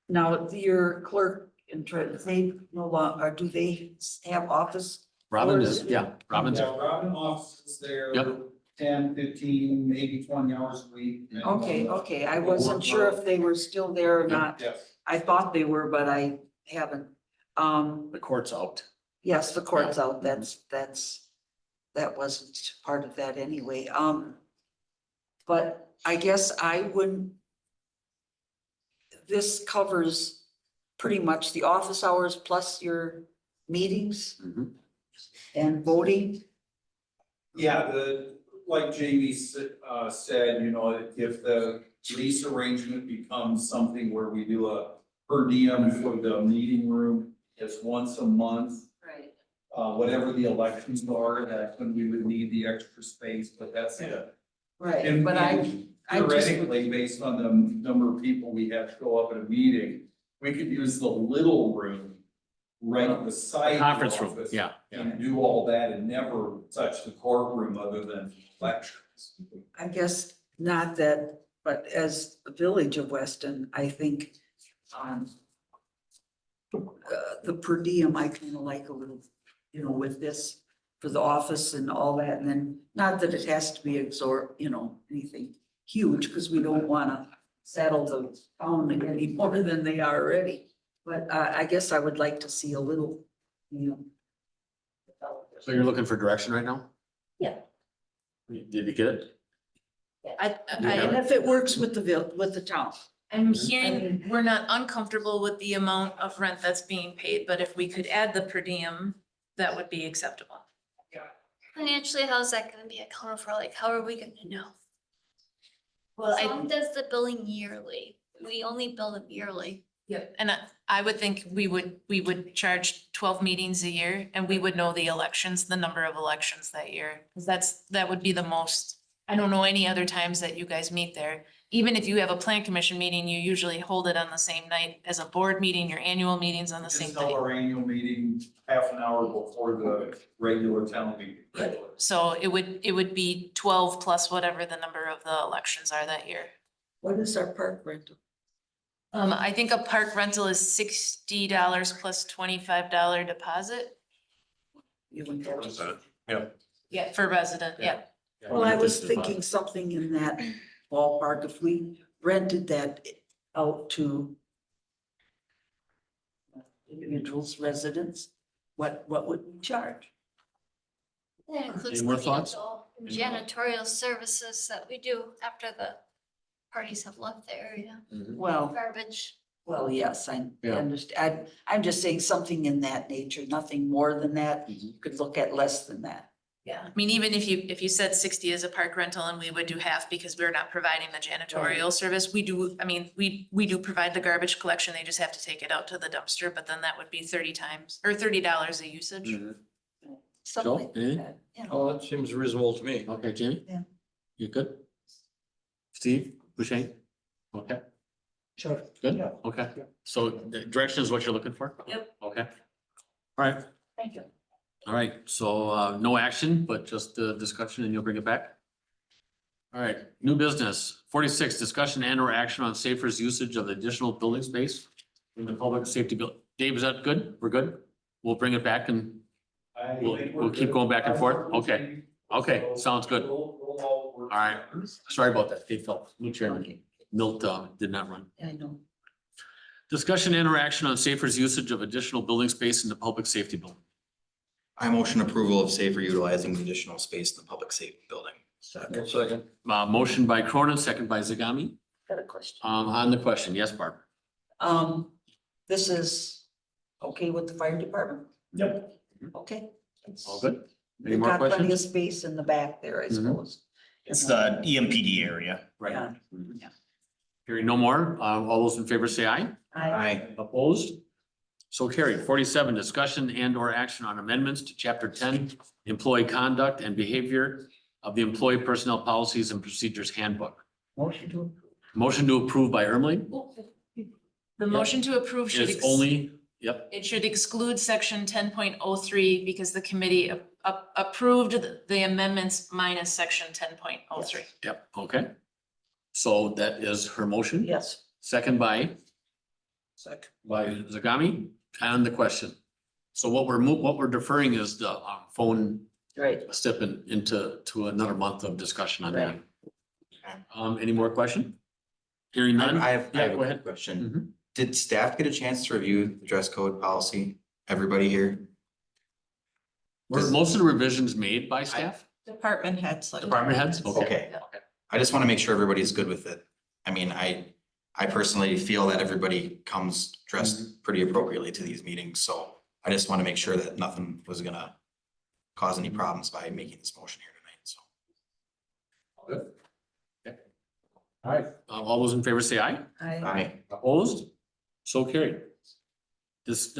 now your clerk and they no longer, do they have office? Robin hours? is, yeah, Robin's, Yeah, Robin offices there. Yep. 10, 15, maybe 20 hours a week. Okay, I wasn't sure if they were still there or not. Yes. I thought they were, but I haven't. the court's out. Yes, the court's out. That wasn't part of that anyway. But I guess I wouldn't. This covers pretty much the office hours plus your meetings Mhm. and voting. Yeah, like Jamie said, if the lease arrangement becomes something where we do a per diem for the meeting room, it's once a month. Right. Whatever the elections are, that's when we would need the extra space, but that's it. Right, And but I just, theoretically, based on the number of people we have show up at a meeting, we could use the little room right beside the Conference room, office yeah. and do all that and never touch the courtroom other than lectures. I guess not that, but as the village of Weston, I think The per diem, I kind of like a little, with this for the office and all that, and then not that it has to be anything huge, because we don't want to saddle the town any more than they are already. But I guess I would like to see a little, So you're looking for direction right now? Yeah. Did you get it? And if it works with the town. I'm hearing we're not uncomfortable with the amount of rent that's being paid, but if we could add the per diem, that would be acceptable. Financially, how's that gonna be accounted for? Like, how are we gonna know? Well, Some does the billing yearly. We only bill them yearly. Yep, and I would think we would charge 12 meetings a year and we would know the elections, the number of elections that year. Cause that would be the most, I don't know any other times that you guys meet there. Even if you have a plan commission meeting, you usually hold it on the same night as a board meeting, your annual meetings on the same Just held night. our annual meeting half an hour before the regular town meeting. So it would be 12 plus whatever the number of the elections are that year. What is our park rental? I think a park rental is $60 plus $25 deposit. You went there? Yeah, for resident, yeah. Well, I was thinking something in that ballpark, if we rented that out to individuals, residents, what would we charge? That includes Any more cleaning up thoughts? the janitorial services that we do after the parties have left the area. Well, Garbage. yes, I Yeah. understand. I'm just saying something in that nature, nothing more than that. Mhm. You could look at less than that. Yeah, I mean, even if you said 60 as a park rental and we would do half because we're not providing the janitorial service, we do, I mean, we do provide the garbage collection, they just have to take it out to the dumpster, but then that would be $30 a usage. Something Joe, like anything? that, Oh, that seems reasonable to me. Okay, Jamie? Yeah. You good? Steve, Boucher? Okay, Sure. good, okay. So the direction is what you're looking for? Yep. Okay. All right, Thank you. all right, so no action, but just discussion and you'll bring it back? All right, new business, 46, discussion and or action on Safer's usage of additional building space in the public safety bill. Dave, is that good? We're good? We'll bring it back and we'll keep going back and forth? Okay. Okay, sounds good. All right, sorry about that, Dave Phelps, new chairman. Milt did not run. I know. Discussion and or action on Safer's usage of additional building space in the public safety building. I motion approval of Safer utilizing the additional space in the public safety building. Second. Motion by Cronin, second by Zagami. Got a question. On the question, yes, Barb. This is okay with the fire department? Yep. Okay. All good? Any They've more got plenty of questions? space in the back there, I Mhm. suppose. It's the EMPD area. Right. Yeah. Hearing no more, all those in favor say aye. Aye. Opposed? So carried. 47, discussion and or action on amendments to chapter 10, employee conduct and behavior of the employee personnel policies and procedures handbook. Motion to approve. Motion to approve by Ermeling The motion to approve should. is only, yep, It should exclude section 10.03 because the committee approved the amendments minus section 10.03. yep, okay. So that is her motion. Yes. Second by Second. Zagami on the question. So what we're deferring is the phone Right. step into another month of discussion on that. Right. Any more question? Hearing none? I have Yeah, a go quick ahead. question. Mhm. Did staff get a chance to review the dress code policy? Everybody here? Were most of the revisions made by staff? Department heads. Department heads? Okay. I just want to make sure everybody's good with it. I mean, I personally feel that everybody comes dressed pretty appropriately to these meetings, so I just want to make sure that nothing was gonna cause any problems by making this motion here tonight, so. Good. Okay. All right, all those in favor say aye. Aye. Opposed? So carried. This,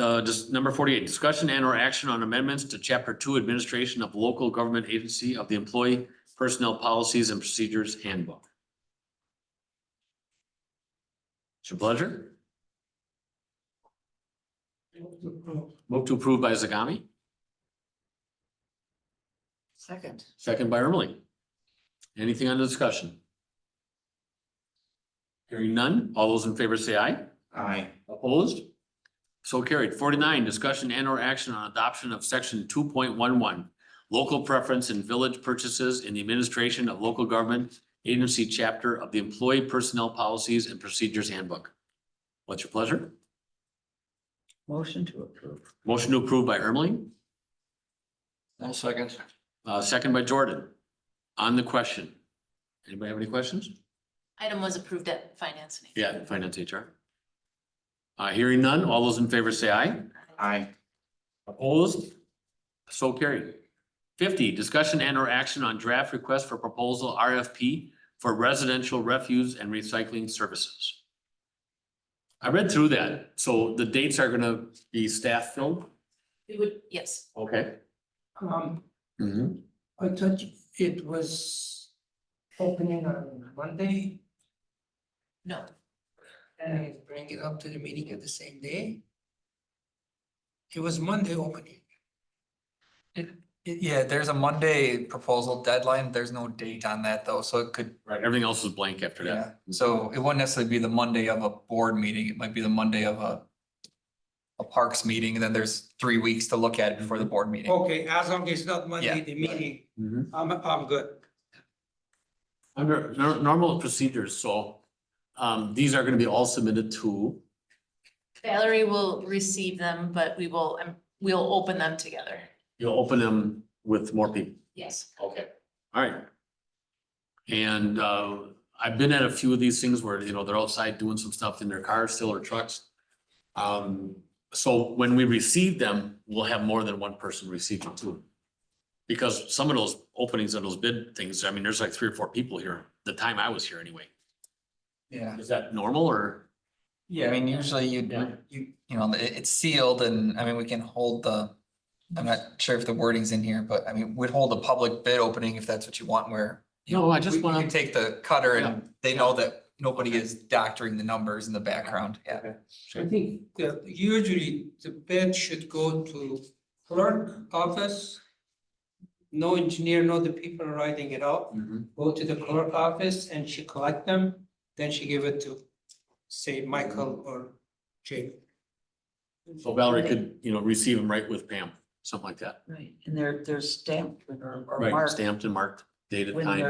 number 48, discussion and or action on amendments to chapter 2, administration of local government agency of the employee personnel policies and procedures handbook. It's your pleasure. Move to approve by Zagami, Second. second by Ermeling. Anything on the discussion? Hearing none, all those in favor say aye. Aye. Opposed? So carried. 49, discussion and or action on adoption of section 2.11, local preference in village purchases in the administration of local government agency chapter of the Employee Personnel Policies and Procedures Handbook. What's your pleasure? Motion to approve. Motion to approve by Ermeling, I'll second. second by Jordan. On the question. Anybody have any questions? Item was approved at finance. and HR. Yeah, finance HR. Hearing none, all those in favor say aye. Aye. Opposed? So carried. 50, discussion and or action on draft request for proposal RFP for residential refuse and recycling services. I read through that, so the dates are gonna be staff filled? We would, yes. Okay. I thought it was opening on Monday No. and I bring it up to the meeting at the same day. It was Monday opening. Yeah, there's a Monday proposal deadline. There's no date on that though, so it could, Right, everything else is blank after yeah. that. So it wouldn't necessarily be the Monday of a board meeting. It might be the Monday of a parks meeting, and then there's 3 weeks to look at it before the board meeting. Okay, as long as it's not Monday, Yeah. the meeting, Mhm. I'm good. Under normal procedures, so these are gonna be all submitted to, Valerie will receive them, but we'll open them together. you'll open them with more people. Yes. Okay, all right. And I've been at a few of these things where, you know, they're outside doing some stuff in their cars still or trucks. So when we receive them, we'll have more than one person receive them too. Because some of those openings of those bid things, I mean, there's like 3 or 4 people here, the time I was here anyway. Yeah. Is that normal or? Yeah, I mean, usually you know, it's sealed and I mean, we can hold I'm not sure if the wording's in here, but I mean, we'd hold a public bid opening if that's what you want where. you No, know, I just we wanna- can take the cutter Yeah. and they know that nobody is doctoring the numbers in the background. Yeah. I think that usually the bid should go to clerk office. No engineer, no the people writing it up, go to the clerk office and she collect them, then she give it to, say, Michael or Jake. So Valerie could, you know, receive them right with Pam, something like that. Right, and they're stamped or Right, marked stamped and marked, dated when time.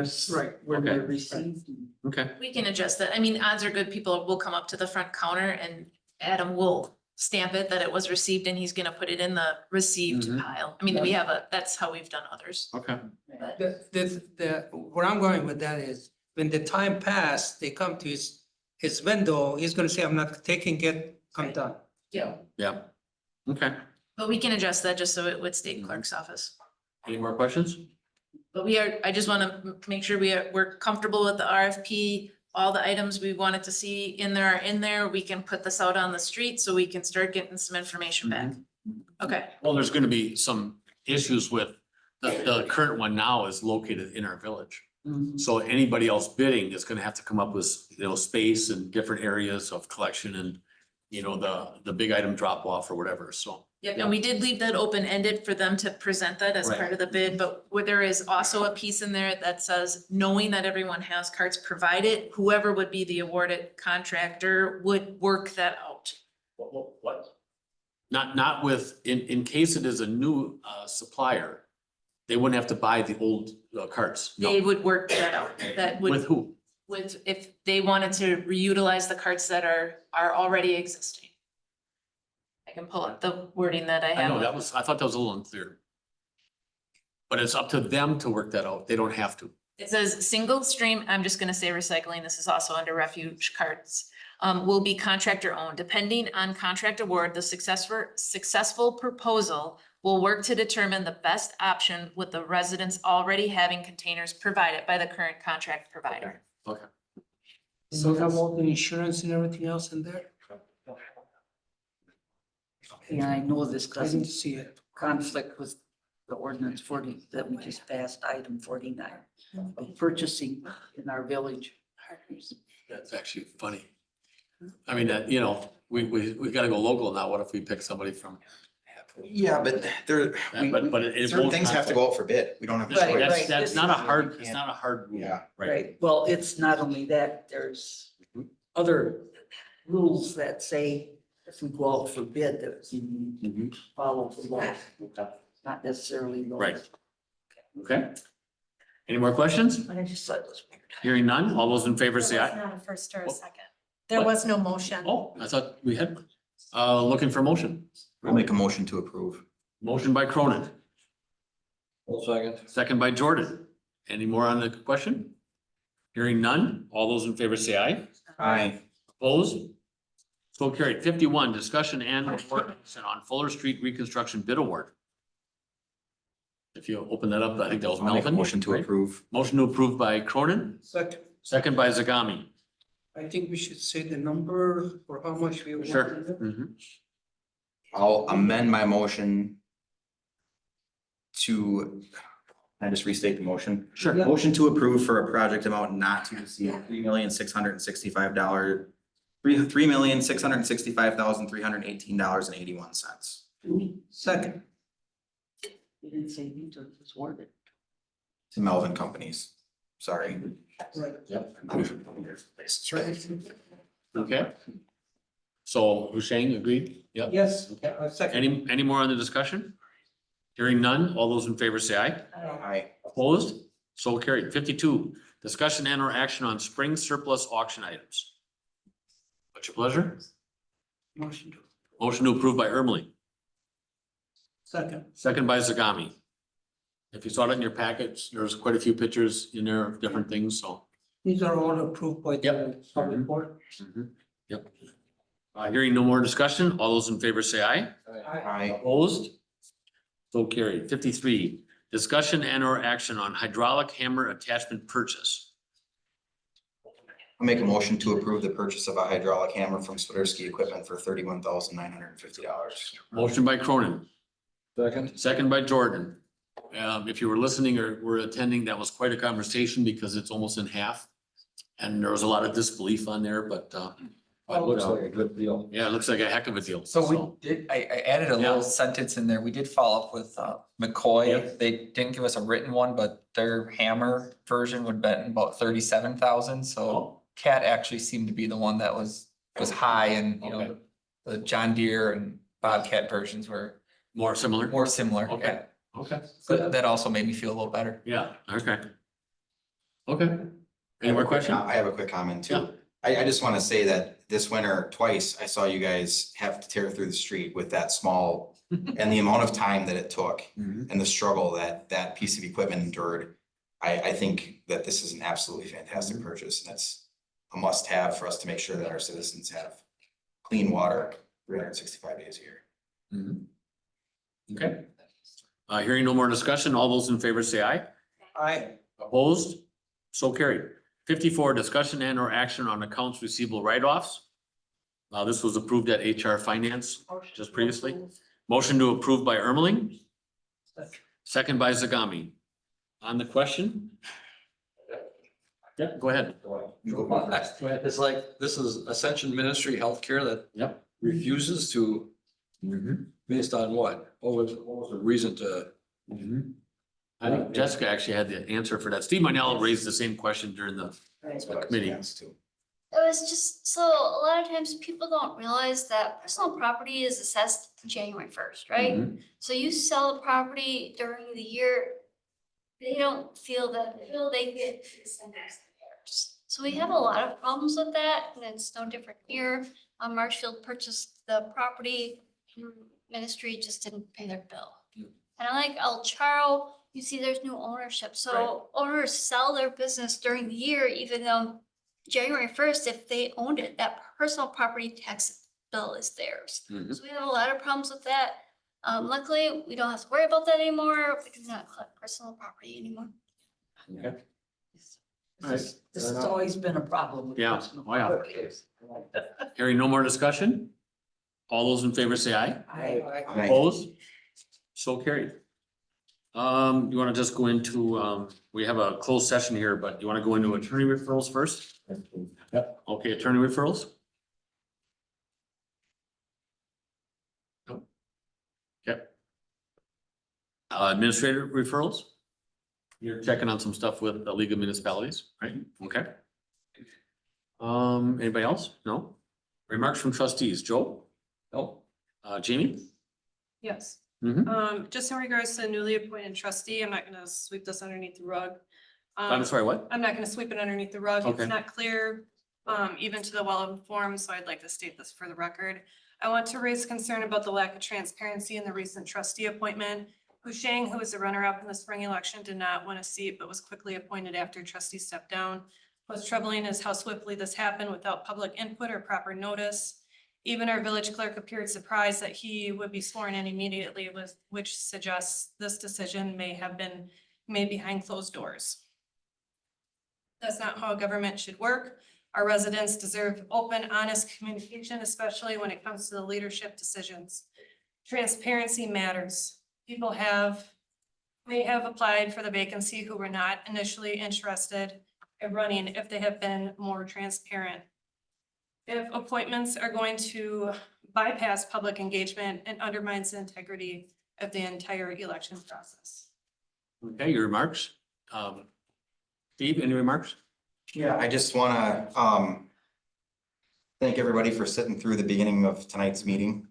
when they're Okay. received. Okay, We can adjust that. I mean, odds are good people will come up to the front counter and Adam will stamp it that it was received and he's gonna put it in the received Mhm. pile. I mean, that's how we've done others. okay. But Where I'm going with that is, when the time passed, they come to his window, he's gonna say, I'm not taking it, I'm done. Yeah. Okay. But we can adjust that just so it would stay in clerk's office. Any more questions? But I just wanna make sure we're comfortable with the RFP. All the items we wanted to see in there are in there. We can put this out on the street so we can start getting some information back. Okay, Well, there's gonna be some issues with, the current one now is located in our village. So anybody else bidding is gonna have to come up with, you know, space and different areas of collection and, you know, the big item drop off or whatever, so. yep, and we did leave that open-ended for them to present that as Right. part of the bid, but where there is also a piece in there that says, knowing that everyone has carts provided, whoever would be the awarded contractor would work that out. What? Not with, in case it is a new supplier, they wouldn't have to buy the old carts. No. They would work that out. That would. With who? With, if they wanted to reutilize the carts that are already existing. I can pull up the wording that I I know, have. I thought that was a little unclear. But it's up to them to work that out. They don't have to. It says single stream, I'm just gonna say recycling, this is also under refuge carts. Will be contractor owned. Depending on contract award, the successful proposal will work to determine the best option with the residents already having containers provided by the current contract provider. Okay. So have all the insurance and everything else in there? Yeah, I know this I didn't doesn't see it. conflict with the ordinance 40 that we just passed, item 49, of purchasing in our village. That's actually funny. I mean, you know, we gotta go local now. What if we pick somebody from? Yeah, but there, But it certain won't things have to go out for bid. We don't have. Right, choice. right. That's not a hard, it's not a hard rule. Yeah. Right. Right, well, it's not only that, there's other rules that say if we go out for bid, that we Mhm. follow the law, not necessarily. those. Right. Okay. Any more questions? I just thought it was weird. Hearing none, all those in favor say There was aye. not a first or a Oh. second. There What? was no motion. Oh, I thought we had, looking for motion. I'll make a motion to approve. Motion by Cronin, One second. second by Jordan. Any more on the question? Hearing none, all those in favor say aye. Aye. Opposed? So carried. 51, discussion and report on Fuller Street reconstruction bid award. If you open that up, I think that was I'll make a Melvin. motion to right? approve. Motion to approve by Cronin, Second, second by Zagami. I think we should say the number or how much we want. Sure. Mhm. I'll amend my motion to, can I just restate the motion? Sure. Motion to approve for a project amount not to exceed $3,665,000, $3,665,318.81 Second, You didn't say you took this worded. to Melvin Companies. Sorry. right. Yep. That's right. Okay. So Hushain agreed? Yep. Yes, Okay. second. Any more on the discussion? Hearing none, all those in favor say aye. Aye. Opposed? So carried. 52, discussion and or action on spring surplus auction items. What's your pleasure? Motion to, Motion to approve by Ermeling, second. second by Zagami. If you saw it in your package, there's quite a few pictures in there of different things, so. These are all approved by the Yep. public board. Yep. Hearing no more discussion, all those in favor say aye. Aye. Opposed? So carried. 53, discussion and or action on hydraulic hammer attachment purchase. I'll make a motion to approve the purchase of a hydraulic hammer from Swiderski Equipment for $31,950. Motion by Cronin, Second. second by Jordan. If you were listening or were attending, that was quite a conversation because it's almost in half. And there was a lot of disbelief on there, but, Looks like a good deal. yeah, it looks like a heck of a deal. So we did, I added a Yeah. little sentence in there. We did follow up with McCoy. Yep. They didn't give us a written one, but their hammer version would bet about 37,000. So Oh. Cat actually seemed to be the one that was high, and you Okay. know, the John Deere and Bobcat versions were More similar? more similar. Okay. Okay. So that also made me feel a little better. Yeah, okay. Okay. Any more questions? I have a quick comment Yeah. too. I just want to say that this winter, twice, I saw you guys have to tear through the street with that small, and the amount of time that it took Mhm. and the struggle that that piece of equipment endured. I think that this is an absolutely fantastic purchase, and it's a must have for us to make sure that our citizens have clean water 365 days a year. Mhm. Okay. Hearing no more discussion, all those in favor say aye. Aye. Opposed? So carried. 54, discussion and or action on accounts receivable write-offs. This was approved at HR Finance just previously. Motion to approve by Ermeling, second by Zagami. On the question? Yeah, go ahead. It's like, this is Ascension Ministry Healthcare that Yep. refuses to, based on what? What was the reason to? I think Jessica actually had the answer for that. Steve Minell raised the same question during the committee. It was just, so a lot of times people don't realize that personal property is assessed January 1st, right? Mhm. So you sell the property during the year, they don't feel that, they feel they get incentives. So we have a lot of problems with that, and it's no different here. Marshfield purchased the property, ministry just didn't pay their bill. And like El Charo, you see there's new ownership, so owners sell their business during the year, even though January 1st, if they owned it, that personal property tax bill is theirs. Mhm. So we have a lot of problems with that. Luckily, we don't have to worry about that anymore. We can not collect personal property anymore. Okay. This has always been a problem. with Yeah, personal oh, yeah. property. Hearing no more discussion? All those in favor say aye. Aye. Opposed? So carried. You wanna just go into, we have a closed session here, but you wanna go into attorney referrals first? Yep. Okay, attorney referrals? Nope. Okay. Administrative referrals? You're checking on some stuff with the League of Municipalities, right? Okay. Anybody else? No? Remarks from trustees, Joe? No. Jamie? Yes. Mm-hmm. Just in regards to the newly appointed trustee, I'm not gonna sweep this underneath the rug. I'm sorry, what? I'm not gonna sweep it underneath the rug. It's Okay. not clear, even to the well-informed, so I'd like to state this for the record. I want to raise concern about the lack of transparency in the recent trustee appointment. Husheng, who was the runner-up in the spring election, did not win a seat, but was quickly appointed after trustee stepped down. What's troubling is how swiftly this happened without public input or proper notice. Even our village clerk appeared surprised that he would be sworn in immediately, which suggests this decision may have been made behind closed doors. That's not how government should work. Our residents deserve open, honest communication, especially when it comes to the leadership decisions. Transparency matters. People may have applied for the vacancy who were not initially interested in running if they have been more transparent. If appointments are going to bypass public engagement and undermines the integrity of the entire election process. Okay, your remarks? Steve, any remarks? Yeah, I just wanna, thank everybody for sitting through the beginning of tonight's meeting.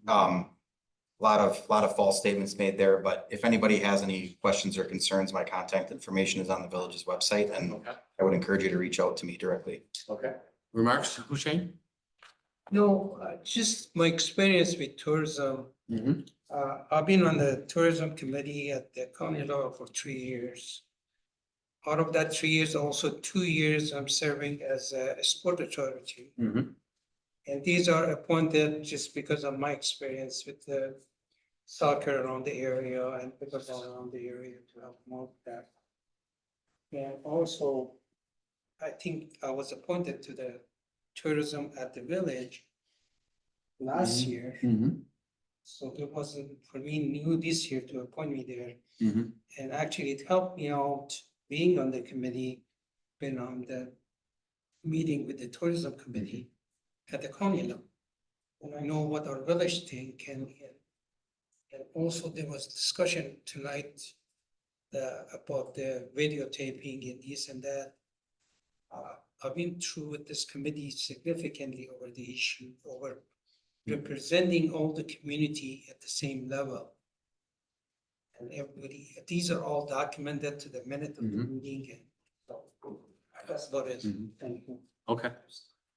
Lot of false statements made there, but if anybody has any questions or concerns, my contact information is on the village's website, and Okay. I would encourage you to reach out to me directly. Okay. Remarks, Husheng? No, just my experience with tourism. Mm-hmm. I've been on the tourism committee at the county level for 3 years. Out of that 3 years, also 2 years, I'm serving as a sport authority. Mm-hmm. And these are appointed just because of my experience with the soccer around the area and pickleball around the area to help promote that. And also, I think I was appointed to the tourism at the village last year. Mm-hmm. So it wasn't for me new this year to appoint me there. Mm-hmm. And actually it helped me out being on the committee, been on the meeting with the tourism committee at the county level. And I know what our village think and also there was discussion tonight about the videotaping and this and that. I've been through with this committee significantly over the issue, over representing all the community at the same level. And everybody, these are all documented to the minute of the meeting and so that's about it. Thank you. Okay.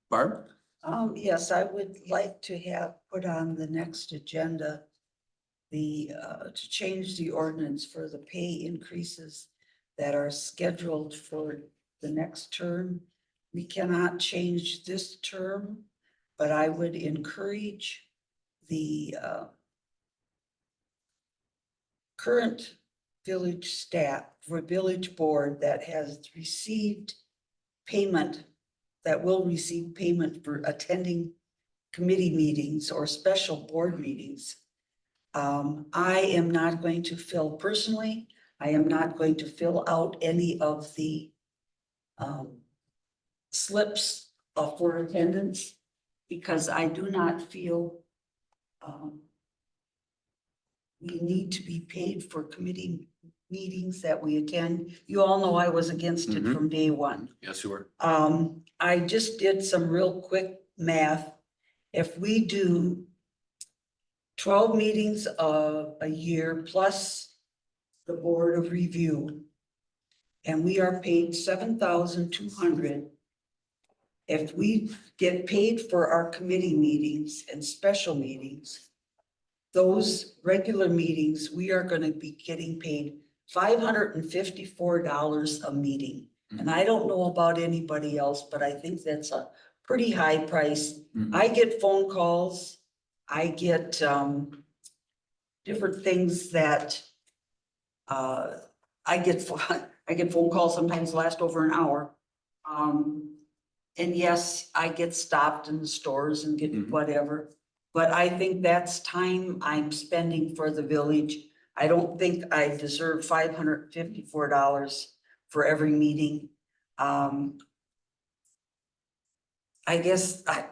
Barb? Yes, I would like to have put on the next agenda to change the ordinance for the pay increases that are scheduled for the next term. We cannot change this term, but I would encourage the current village staff or village board that has received payment, that will receive payment for attending committee meetings or special board meetings. I am not going to fill personally, I am not going to fill out any of the slips for attendance because I do not feel we need to be paid for committee meetings that we attend. You all know I was against it from day one. Yes, you were. I just did some real quick math. If we do 12 meetings a year plus the board of review, and we are paid 7,200. If we get paid for our committee meetings and special meetings, those regular meetings, we are going to be getting paid $554 a meeting. And I don't know about anybody else, but I think that's a pretty high price. I get phone calls. I get different things that I get phone calls sometimes last over an hour. And yes, I get stopped in the stores and get whatever. But I think that's time I'm spending for the village. I don't think I deserve $554 for every meeting. I guess I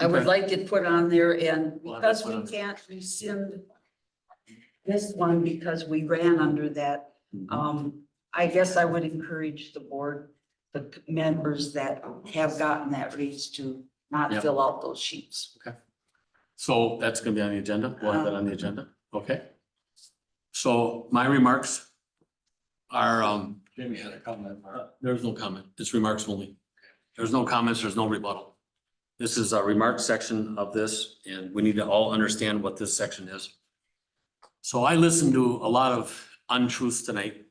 would like it put on there, and because we can't rescind this one because we ran under that, I guess I would encourage the board, the members that have gotten that raise to not Yep. fill out those sheets. So that's gonna be on the agenda, we'll have that on the agenda, okay? So my remarks are, Jamie had a comment. there's no comment, it's remarks only. There's no comments, there's no rebuttal. This is a remarks section of this, and we need to all understand what this section is. So I listened to a lot of untruths tonight,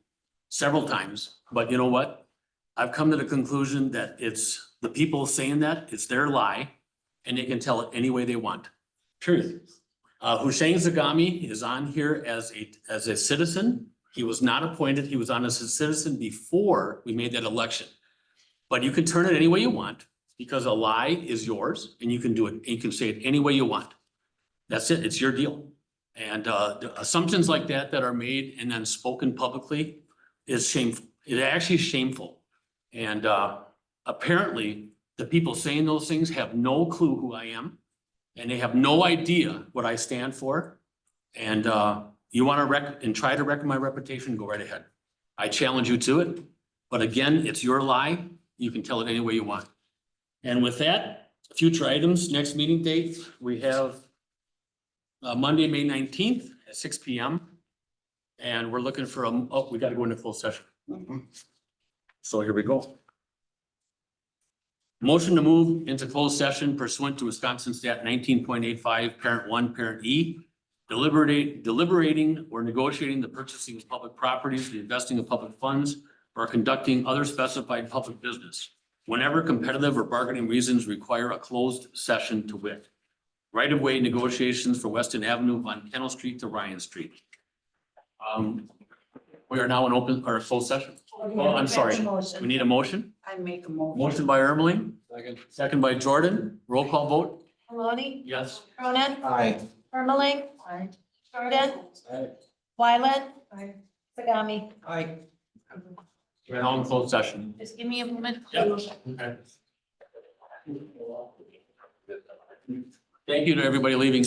several times, but you know what? I've come to the conclusion that it's the people saying that, it's their lie, and they can tell it any way they want. Period. Hussein Zagami is on here as a citizen. He was not appointed. He was on as a citizen before we made that election. But you can turn it any way you want because a lie is yours and you can do it. You can say it any way you want. That's it. It's your deal. And the assumptions like that are made and then spoken publicly is shameful. It actually is shameful. And apparently the people saying those things have no clue who I am. And they have no idea what I stand for. And you want to try to wreck my reputation, go right ahead. I challenge you to it. But again, it's your lie. You can tell it any way you want. And with that, future items, next meeting date, we have Monday, May 19th at 6 p.m. And we're looking for we got to go into closed session. So here we go. Motion to move into closed session pursuant to Wisconsin Stat 19.85, Parent 1, Parent E. Deliberating or negotiating the purchasing of public properties, the investing of public funds, or conducting other specified public business. Whenever competitive or bargaining reasons require a closed session to wit. Right-of-way negotiations for Weston Avenue on Kennel Street to Ryan Street. We are now in open or closed session. Oh, I'm sorry. We need a motion. I make a motion. Motion by Ermeling, Second. second by Jordan. Roll call vote. Maloney, Yes. Cronin, Aye. Ermeling, Aye. Jordan, Aye. Wyland, Aye. Sagami. I. We're now in closed session. Just give me a moment. Yep. Okay. Thank you to everybody leaving.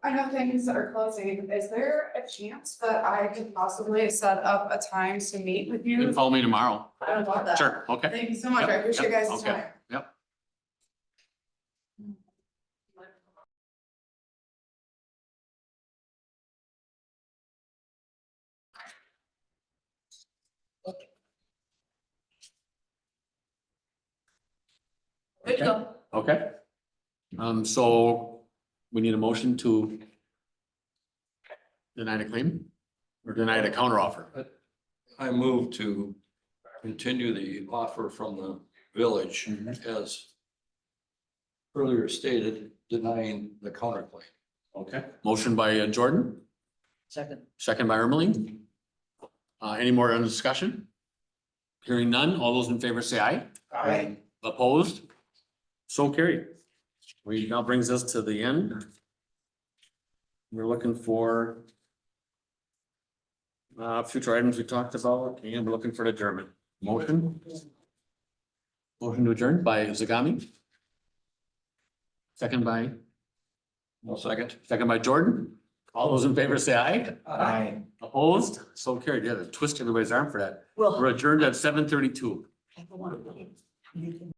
I know things are closing. Is there a chance that I could possibly set up a time to meet with You can you? follow me tomorrow. I would love that. Sure, okay. Thank you so much. I Yep, appreciate you yep, guys' okay. time. Yep. Good to go. Okay. So we need a motion to deny the claim or deny the counteroffer. I move to continue the offer from the village as earlier stated, denying the counterclaim. Okay. Motion by Jordan, Second. second by Ermeling. Any more on discussion? Hearing none, all those in favor say aye. Aye. Opposed? So carried. We now brings us to the end. We're looking for future items we talked about, and we're looking for an adjournment. Motion? Motion to adjourn by Zagami. Second by, No second. second by Jordan. All those in favor say aye. Aye. Opposed? So carried. Yeah, twist everybody's arm for that. Well. We're adjourned at 7:32.